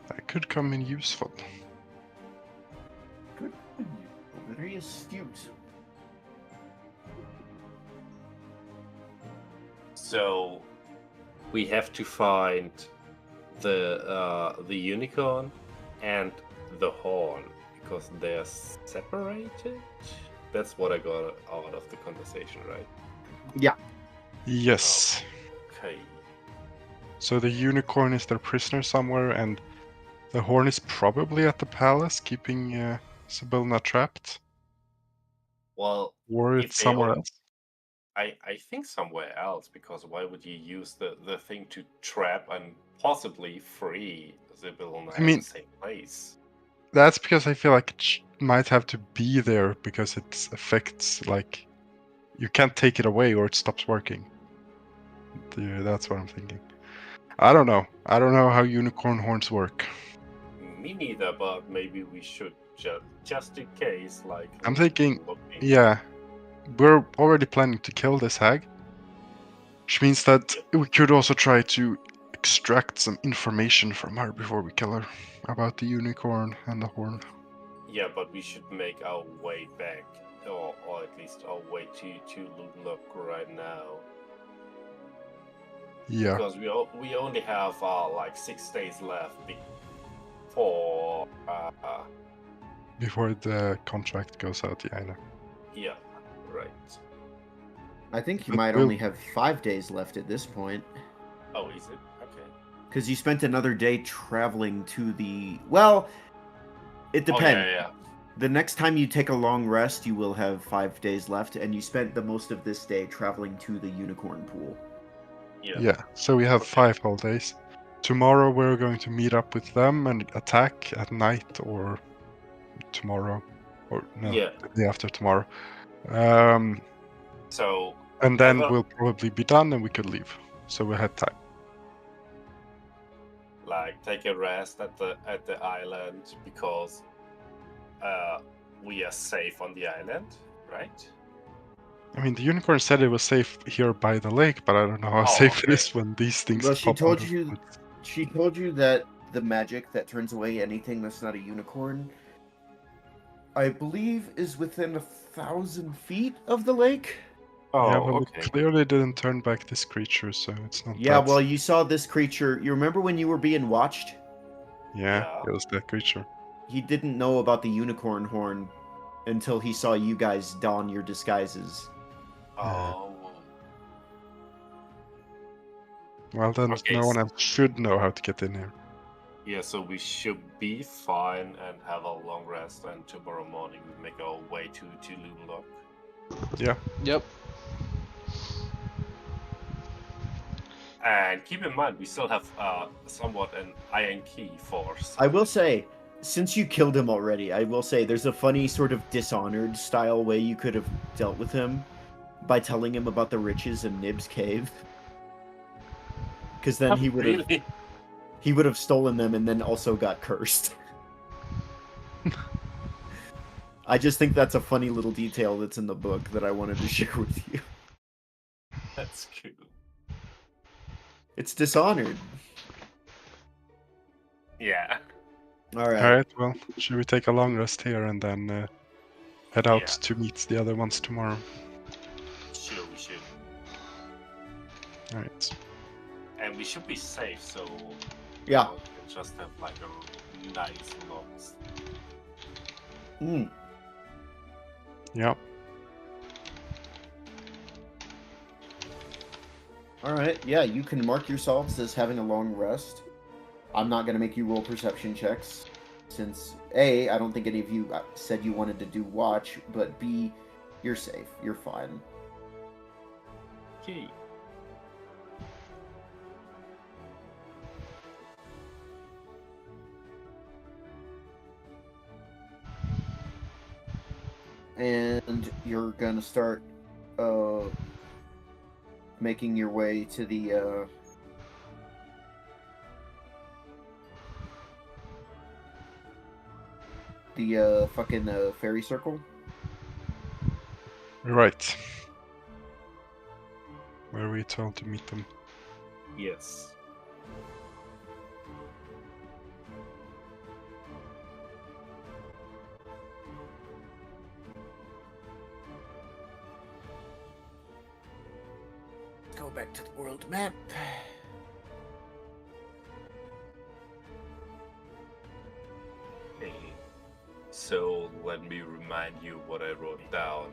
That could come in useful. Good. Very astute. So, we have to find the unicorn and the horn because they're separated. That's what I got out of the conversation, right? Yes. Okay. So the unicorn is their prisoner somewhere, and the horn is probably at the palace, keeping Sibylna trapped. Well, Or if it's they somewhere all- else. I think somewhere else, because why would you use the thing to trap and possibly free Sibylna I mean- at the same place? That's because I feel like it might have to be there because it affects, like, you can't take it away or it stops working. Yeah, that's what I'm thinking. I don't know. I don't know how unicorn horns work. Me neither, but maybe we should just in case, like. I'm thinking, looking. yeah, we're already planning to kill this hag, which means that we could also try to extract some information from her before we kill her about the unicorn and the horn. Yeah, but we should make our way back, or at least our way to Lunlock right now. Yeah, Because we only have like 6 days left before before the contract goes out. Yeah, I know. yeah, right. I think you But might we'll- only have 5 days left at this point. Oh, is it? Okay. Because you spent another day traveling to the... Well, it depends. Oh, yeah. The next time you take a long rest, you will have 5 days left, and you spent the most of this day traveling to the unicorn pool. Yeah, so we have 5 whole days. Tomorrow we're going to meet up with them and attack at night, or tomorrow, or no, Yeah. the day after tomorrow. So And then Ever- we'll probably be done and we could leave. So we had time. like take a rest at the island because we are safe on the island, right? I mean, the unicorn said it was safe here by the lake, but I don't know how Oh, safe it okay. is when these things Well, she pop told out of you- the woods. She told you that the magic that turns away anything that's not a unicorn, I believe, is within 1,000 feet of the lake. Oh, Yeah, well, okay. it clearly didn't turn back this creature, so it's not Yeah, that... well, you saw this creature. You remember when you were being watched? Yeah, Yeah. it was that creature. He didn't know about the unicorn horn until he saw you guys don your disguises. Oh, Well, then Okay, no one so- else should know how to get in here. yeah. So we should be fine and have a long rest, and tomorrow morning we make our way to Lunlock. Yep. And keep in mind, we still have somewhat an iron key force. I will say, since you killed him already, I will say there's a funny sort of Dishonored style way you could have dealt with him by telling him about the riches in Nib's cave. Because then he would have Really? he would have stolen them and then also got cursed. I just think that's a funny little detail that's in the book that I wanted to share with you. That's cool. It's Dishonored. Yeah. All right. Alright, well, should we take a long rest here and then head out Yeah. to meet the other ones tomorrow? Sure, we should. Alright. And we should be safe, so Yeah. we can just have like a nice loss. Mm. Yeah. All right. Yeah, you can mark yourselves as having a long rest. I'm not going to make you roll perception checks since A, I don't think any of you said you wanted to do watch, but B, you're safe. You're fine. Okay. And you're going to start making your way to the fucking fairy circle. Right. Where are we told to meet them? Yes. Go back to the world map. So let me remind you what I wrote down.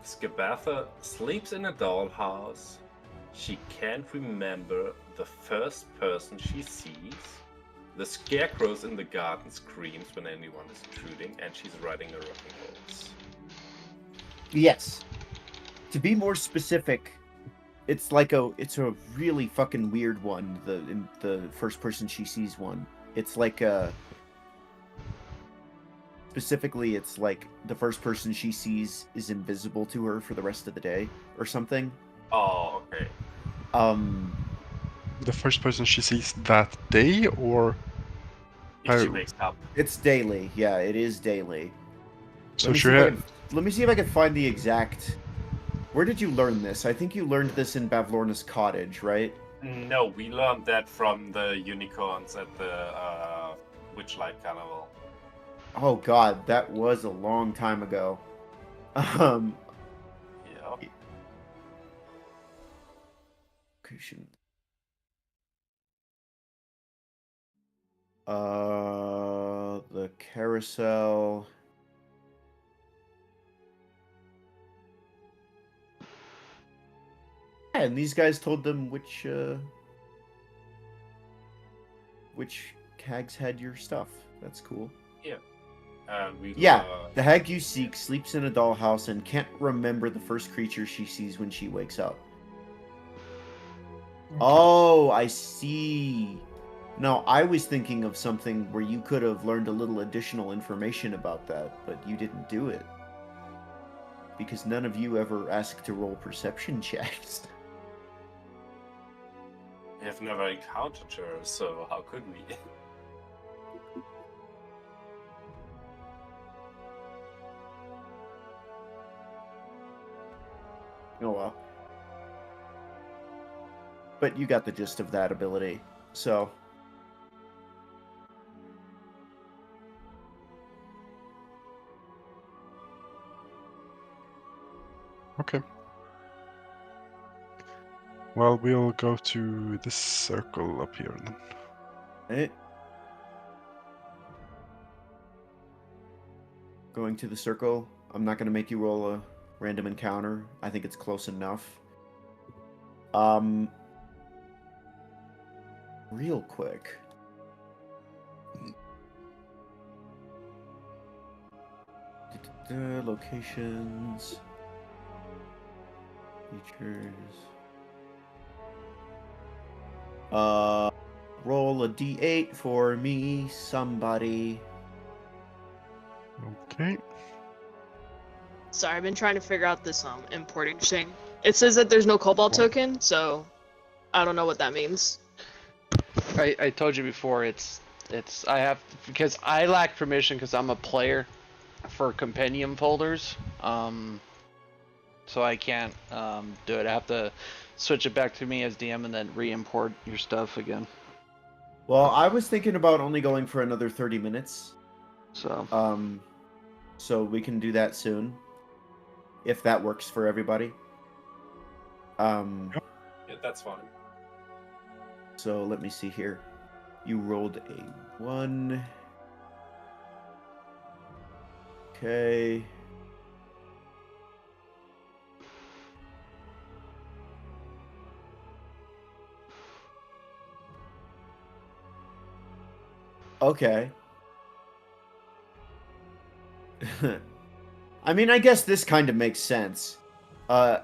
Skabatha sleeps in a dollhouse. She can't remember the first person she sees. The scarecrows in the garden screams when anyone is intruding, and she's riding a rocking horse. Yes. To be more specific, it's a really fucking weird one. The first person she sees one. It's like specifically, it's like the first person she sees is invisible to her for the rest of the day or something. Oh, okay. The first person she sees that day, or If she wakes up. It's daily. Yeah, it is daily. so Let me see if I can find the exact. Where did you learn this? I think you learned this in Bavlorna's cottage, right? No, we learned that from the unicorns at the Witchlight Carnival. Oh god, that was a long time ago. Yeah. Location. The carousel. Yeah, and these guys told them which hags had your stuff. That's cool. Yeah. The hag you seek sleeps in a dollhouse and can't remember the first creature she sees when she wakes up. Okay. Oh, I see. No, I was thinking of something where you could have learned a little additional information about that, but you didn't do it. Because none of you ever asked to roll perception checks. We have never encountered her, so how could we? Oh well. But you got the gist of that ability, so... Okay. Well, we'll go to this circle up here then. Right. Going to the circle. I'm not going to make you roll a random encounter. I think it's close enough. Real quick. Locations. Features. Roll a d8 for me, somebody. Okay. Sorry, I've been trying to figure out this importing thing. It says that there's no cobalt token, so I don't know what that means. I told you before, it's I have, because I lack permission because I'm a player for compendium folders, so I can't do it. I have to switch it back to me as DM and then re-import your stuff again. Well, I was thinking about only going for another 30 minutes. So we can do that soon, if that works for everybody. Yeah, that's fine. So let me see here. You rolled a 1. Okay. Okay. I mean, I guess this kind of makes sense. I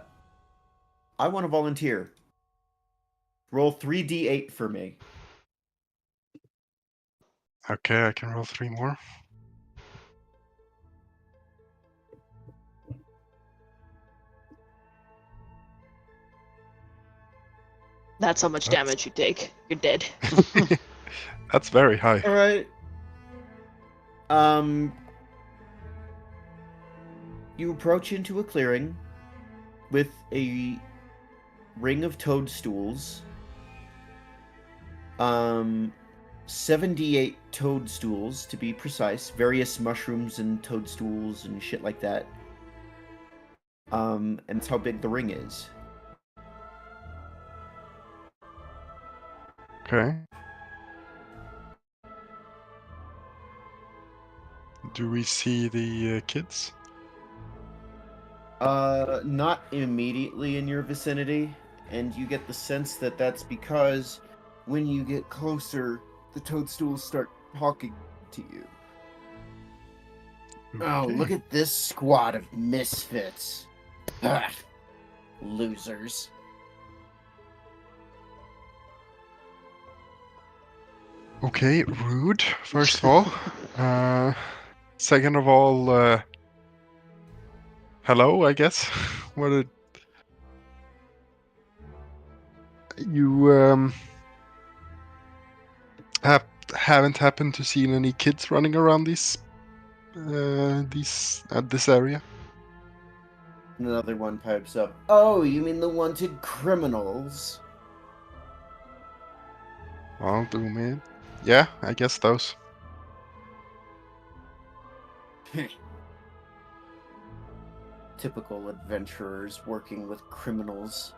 want to volunteer. Roll 3d8 for me. Okay, I can roll 3 more. That's how much damage you take. You're dead. That's very high. All right. You approach into a clearing with a ring of toadstools. 78 toadstools to be precise. Various mushrooms and toadstools and shit like that. And that's how big the ring is. Okay. Do we see the kids? Not immediately in your vicinity, and you get the sense that that's because when you get closer, the toadstools start talking to you. Oh, look at this squad of misfits. Ugh. Losers. Okay, rude, first of all. Second of all, hello, I guess. What did you haven't happened to see any kids running around this area? Another one pipes up. Oh, you mean the wanted criminals? Well, do man. Yeah, I guess those. Typical adventurers working with criminals.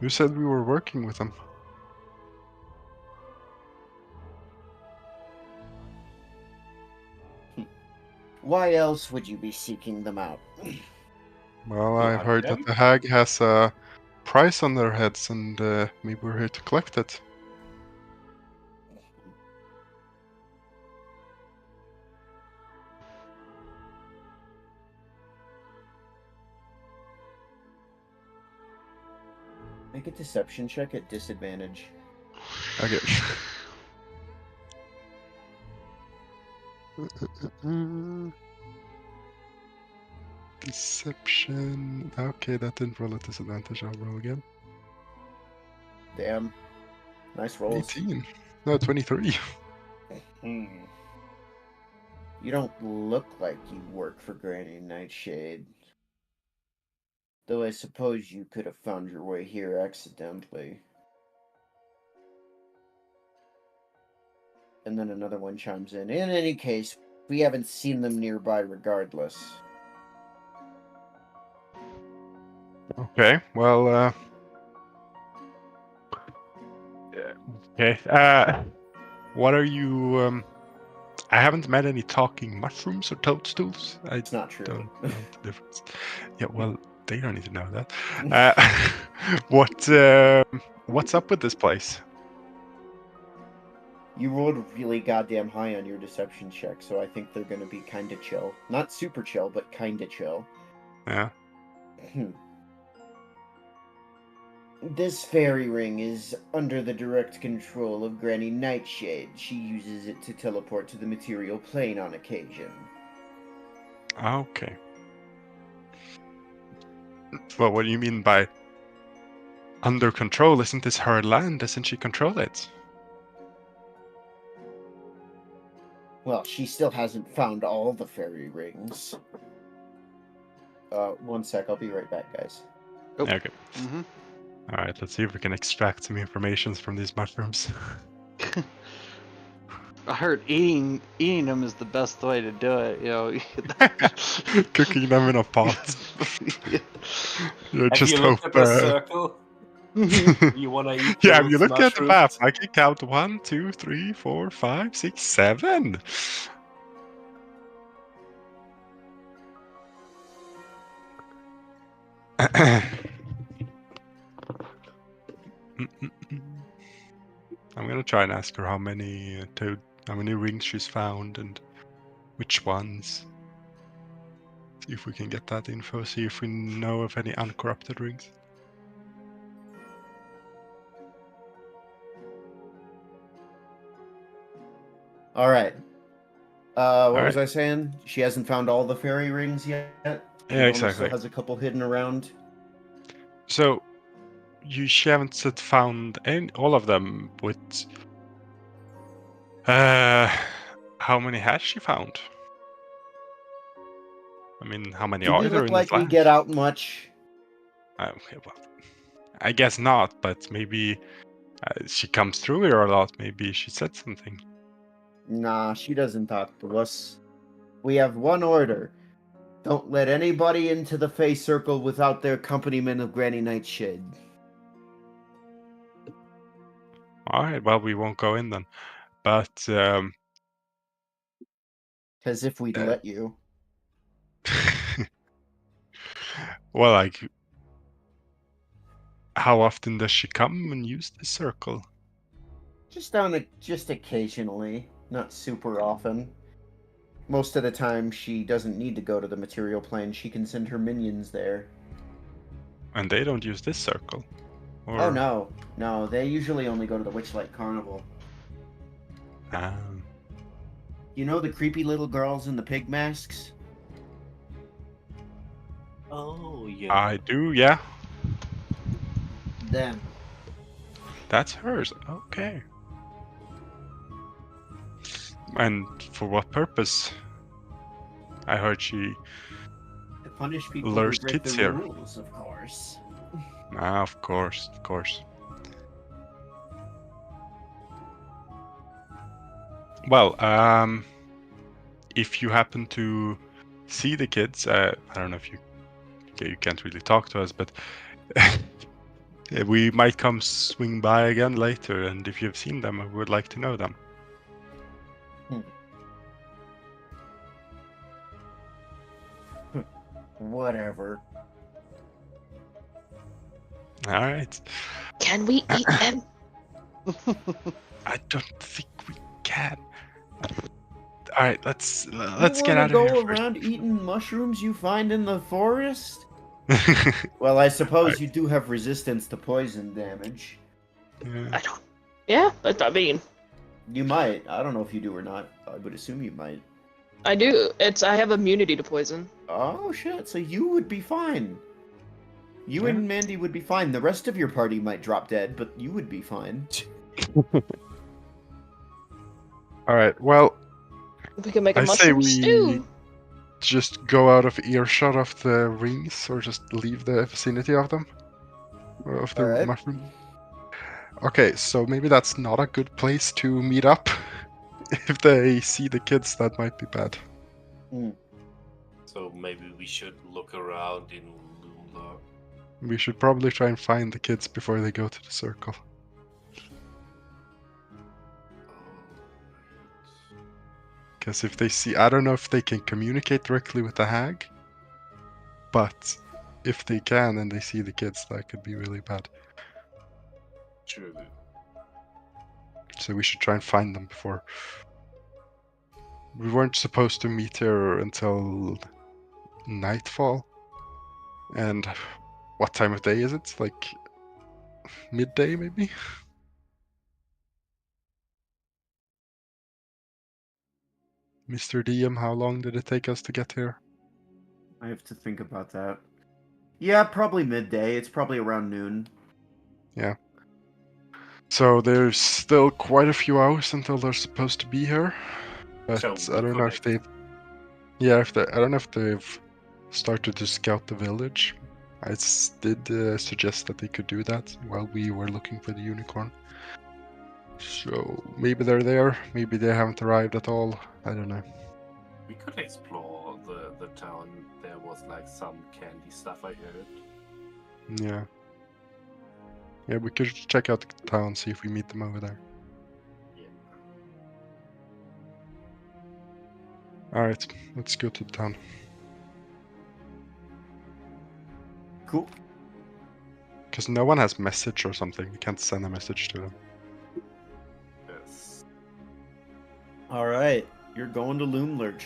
You said we were working with them. Why else would you be seeking them out? Well, You I've hunt heard them? that the hag has a price on their heads, and maybe we're here to collect it. Make a deception check at disadvantage. Okay. Deception. Okay, that didn't roll at disadvantage. I'll roll again. Damn. Nice rolls. 18. No, 23. You don't look like you work for Granny Nightshade. Though I suppose you could have found your way here accidentally. And then another one chimes in. In any case, we haven't seen them nearby regardless. Okay, well, okay. What are you, I haven't met any talking mushrooms or toadstools. I It's not true. don't know the difference. Yeah, well, they don't need to know that. What's up with this place? You rolled really goddamn high on your deception check, so I think they're gonna be kinda chill. Not super chill, but kinda chill. Yeah. This fairy ring is under the direct control of Granny Nightshade. She uses it to teleport to the material plane on occasion. Okay. Well, what do you mean by under control? Isn't this her land? Doesn't she control it? Well, she still hasn't found all the fairy rings. One sec, I'll be right back, guys. Oh. Okay. Mm-hmm. All right, let's see if we can extract some information from these mushrooms. I heard eating them is the best way to do it. You know. Cooking them in a pot. You Have just you hope. looked at the circle? You wanna eat Yeah, those if you look at the map, mushrooms? I can count 1, 2, 3, 4, 5, 6, 7. I'm gonna try and ask her how many rings she's found and which ones. See if we can get that info. See if we know of any uncorrupted rings. All right. What was Alright. I saying? She hasn't found all the fairy rings yet. Yeah, She only exactly. Still has a couple hidden around. So, she haven't found all of them. With how many has she found? I mean, how many Do are we there look in like this we land? get out much? Okay, well, I guess not. But maybe she comes through here a lot. Maybe she said something. Nah, she doesn't talk to us. We have one order. Don't let anybody into the Fey Circle without their accompaniment of Granny Nightshade. All right. Well, we won't go in then. But As if we'd let you. Well, like, how often does she come and use the circle? Just occasionally, not super often. Most of the time, she doesn't need to go to the material plane. She can send her minions there. And they don't use this circle? Or... Oh, no. No, they usually only go to the Witchlight Carnival. You know the creepy little girls in the pig masks? Oh, yeah. I do, yeah. Them. That's hers. Okay. And for what purpose? I heard she To punish people lures who break kids the here. rules, of course. Ah, of course, of course. Well, if you happen to see the kids, I don't know if you can't really talk to us, but we might come swing by again later, and if you've seen them, I would like to know them. Whatever. All right. Can we eat them? I don't think we can. All right, let's You get out of wanna here go around eating mushrooms you find in the forest? first. Well, I suppose you do have resistance to poison damage. Yeah. I don't. Yeah, but I mean, You might. I don't know if you do or not. I would assume you might. I do. I have immunity to poison. Oh shit! So you would be fine. You Yeah. and Mandy would be fine. The rest of your party might drop dead, but you would be fine. All right. Well, We can make a I say mushroom we stew. just go out of earshot of the rings, or just leave the vicinity of them, of the Alright. mushroom. Okay, so maybe that's not a good place to meet up. If they see the kids, that might be bad. So maybe we should look around in Loomlar. We should probably try and find the kids before they go to the circle. Because if they see, I don't know if they can communicate directly with the hag, but if they can and they see the kids, that could be really bad. True. So we should try and find them before. We weren't supposed to meet here until nightfall. And what time of day is it? Like midday, maybe? Mr. DM, how long did it take us to get here? I have to think about that. Yeah, probably midday. It's probably around noon. Yeah. So there's still quite a few hours until they're supposed to be here. But So I don't know if they've... Yeah, I don't know if they've started to scout the village. I did suggest that they could do that while we were looking for the unicorn. So maybe they're there, maybe they haven't arrived at all. I don't know. We could explore the town. There was like some candy stuff I heard. Yeah. Yeah, we could check out the town, see if we meet them over there. Yeah. Alright, let's go to the town. Cool. Because no one has message or something. We can't send a message to them. Yes. Alright. You're going to Loomlurch.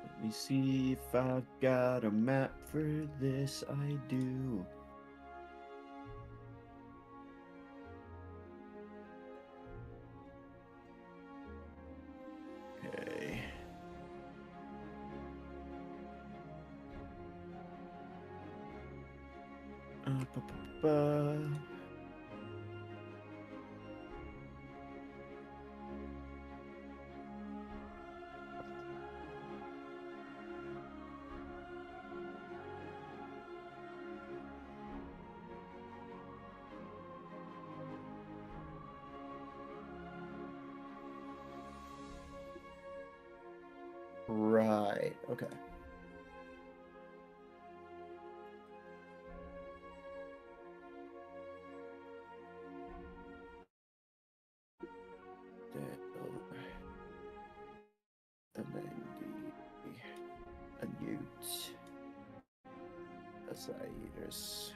Let me see if I've got a map for this. I do. Okay. Ba-ba-ba. Right, okay. a newt, a Zyrus.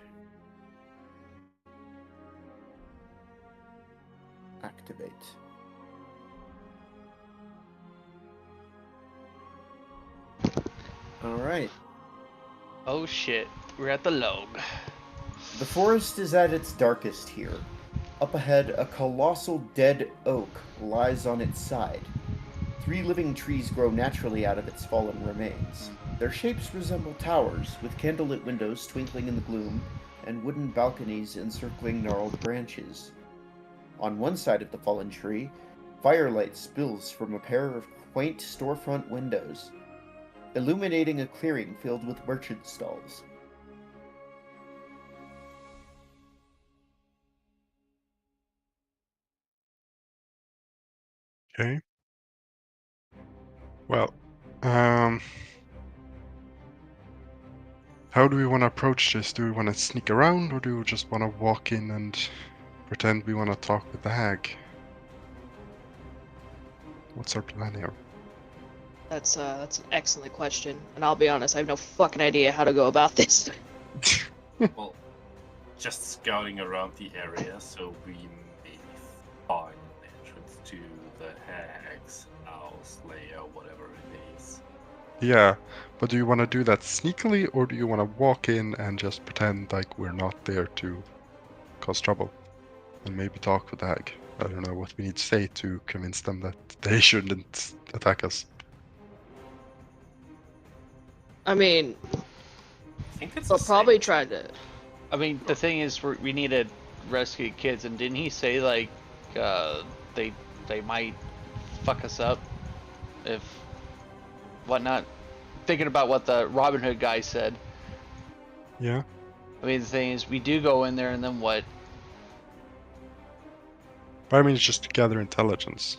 Activate. Alright. Oh shit, we're at the log. The forest is at its darkest here. Up ahead, a colossal dead oak lies on its side. 3 living trees grow naturally out of its fallen remains. Their shapes resemble towers, with candlelit windows twinkling in the gloom, and wooden balconies encircling gnarled branches. On one side of the fallen tree, firelight spills from a pair of quaint storefront windows, illuminating a clearing filled with merchant stalls. Okay. Well, how do we want to approach this? Do we want to sneak around, or do we just want to walk in and pretend we want to talk with the hag? What's our plan here? That's an excellent question, and I'll be honest, I have no fucking idea how to go about this. Well, just scouting around the area so we may find an entrance to the hag's house, layout, whatever it is. Yeah, but do you want to do that sneakily, or do you want to walk in and just pretend like we're not there to cause trouble? And maybe talk with the hag. I don't know what we need to say to convince them that they shouldn't attack us. I mean, I think it's they'll the probably same. try to. I mean, the thing is, we need to rescue kids, and didn't he say like they might fuck us up if whatnot? Thinking about what the Robin Hood guy said. Yeah. I mean, the thing is, we do go in there, and then what? But I mean, it's just to gather intelligence.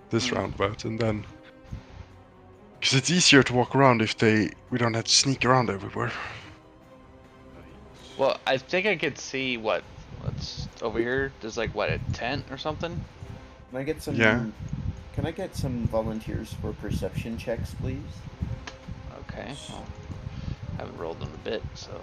This roundabout, and then... Because it's easier to walk around if we don't have to sneak around everywhere. Well, I think I could see what's over here. There's like what, a tent or something? Can I get some? Yeah. Can I get some volunteers for perception checks, please? Okay. Well, haven't rolled in a bit, so.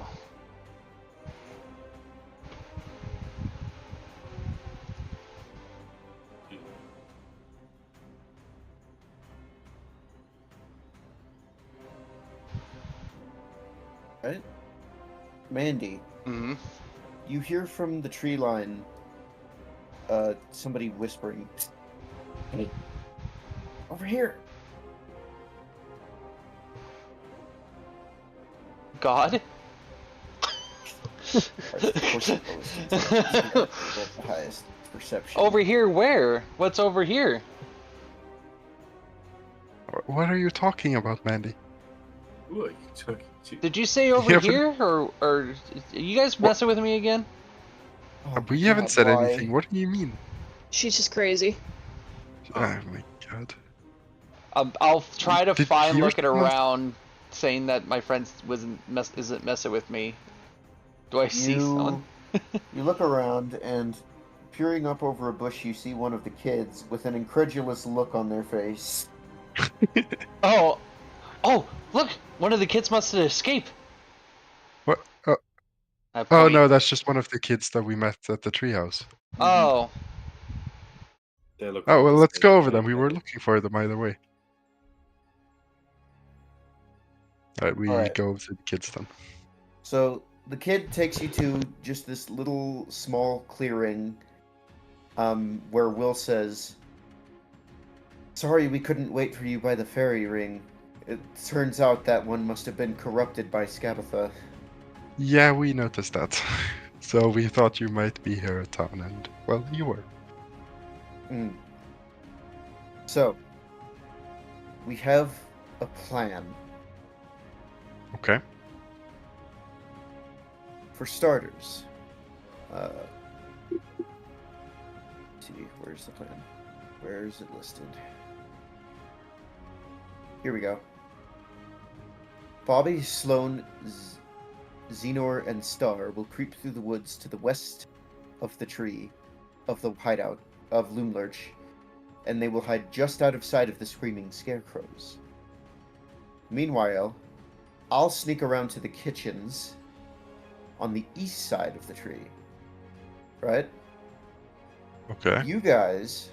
Right? Mandy, Mm-hmm. you hear from the tree line somebody whispering, "Hey, over here." God? Of course it goes. The highest perception. Over here where? What's over here? What are you talking about, Mandy? Who are you talking to? Did you say over Yeah, but- here, or are you guys messing with me again? Oh, We haven't God, said why? anything. What do you mean? She's just crazy. Oh my god. I'll try to Did find you looking hear someone- around, saying that my friend isn't messing with me. Do I see someone? You look around and, peering up over a bush, you see one of the kids with an incredulous look on their face. Oh, look! One of the kids must have escaped. What? I Oh point. no, that's just one of the kids that we met at the treehouse. Oh, They look Oh well, the let's same go over way, them. We were they- looking for them either way. Alright, we Alright. go to the kids then. So the kid takes you to just this little small clearing where Will says, "Sorry we couldn't wait for you by the fairy ring. It turns out that one must have been corrupted by Scabatha." Yeah, we noticed that. So we thought you might be here at town, and well, you were. Mm. So, we have a plan. Okay. For starters, let's see, where's the plan? Where is it listed? Here we go. Bobby, Sloan, Xenor, and Star will creep through the woods to the west of the tree of the hideout of Loomlurch and they will hide just out of sight of the screaming scarecrows. Meanwhile, I'll sneak around to the kitchens on the east side of the tree. Right? Okay. You guys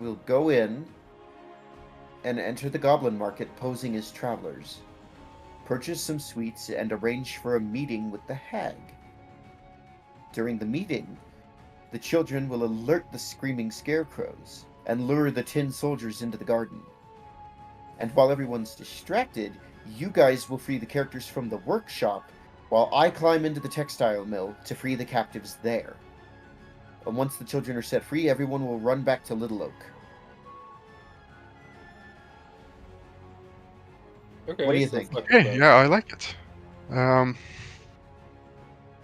will go in and enter the goblin market posing as travelers, purchase some sweets, and arrange for a meeting with the hag. During the meeting, the children will alert the screaming scarecrows and lure the tin soldiers into the garden. And while everyone's distracted, you guys will free the characters from the workshop while I climb into the textile mill to free the captives there. And once the children are set free, everyone will run back to Little Oak. Okay, What do you sounds think? like a Okay, plan. yeah, I like it.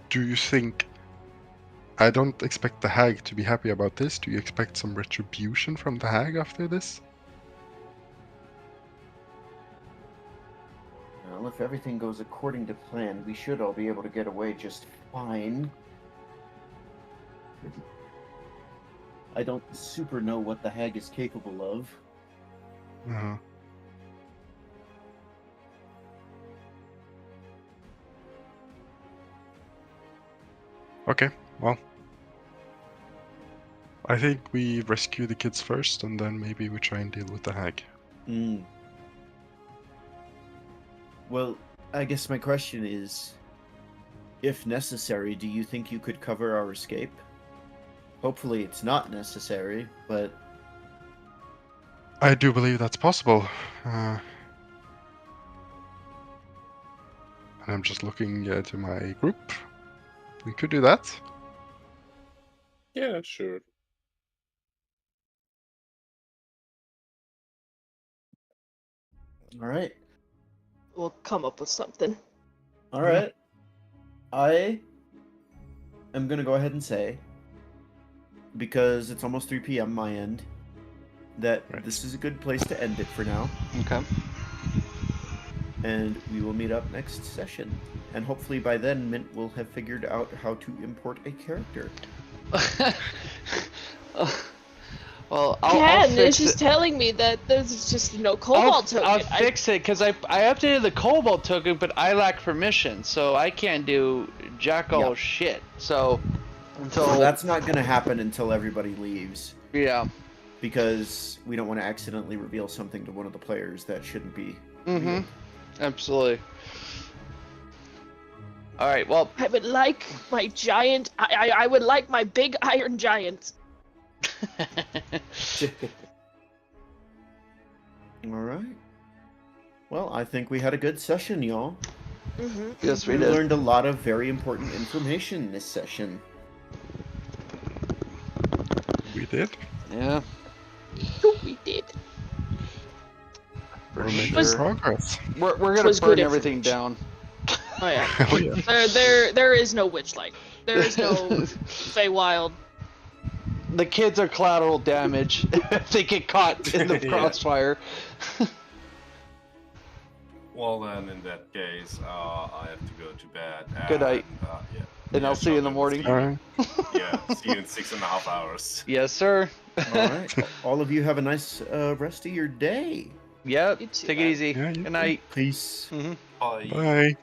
Do you think... I don't expect the hag to be happy about this. Do you expect some retribution from the hag after this? Well, if everything goes according to plan, we should all be able to get away just fine. I don't super know what the hag is capable of. Uh-huh. Okay, well. I think we rescue the kids first, and then maybe we try and deal with the hag. Well, I guess my question is, if necessary, do you think you could cover our escape? Hopefully it's not necessary, but... I do believe that's possible. And I'm just looking to my group. We could do that. Yeah, sure. Alright. We'll come up with something. Alright. I am gonna go ahead and say, because it's almost 3 p.m. my end, that Right. this is a good place to end it for now. Okay. And we will meet up next session. And hopefully by then, Mint will have figured out how to import a character. Well, I'll Ken fix is just it. telling me that there's just no cobalt token. I'll fix it because I updated the cobalt token, but I lack permission, so I can't do jack all Yep. shit. So until So that's not going to happen until everybody leaves. yeah. Because we don't want to accidentally reveal something to one of the players that shouldn't be. Mm-hmm. Absolutely. All right. Well. I would like my giant. I would like my big iron giant. Alright. Well, I think we had a good session, y'all. Mm-hmm. Yes, we We did. learned a lot of very important information this session. We did. Yeah. We did. For We're making sure. progress. We're Which gonna was burn good everything down. Oh yeah. Oh yeah. There is no Witchlight. There is no Feywild. The kids are collateral damage if they get caught in the Yeah. crossfire. Well, then, in that case, I have to go to bed. Good night. Yeah. And Yeah, I'll see you in the Sheldon, morning. see you- Alright. Yeah, see you in 6.5 hours. Yes, sir. Alright. All of you have a nice rest of your day. Yep. You too, Take it man. easy. Yeah, you Good too. night. Peace. Mm-hmm. Bye. Bye.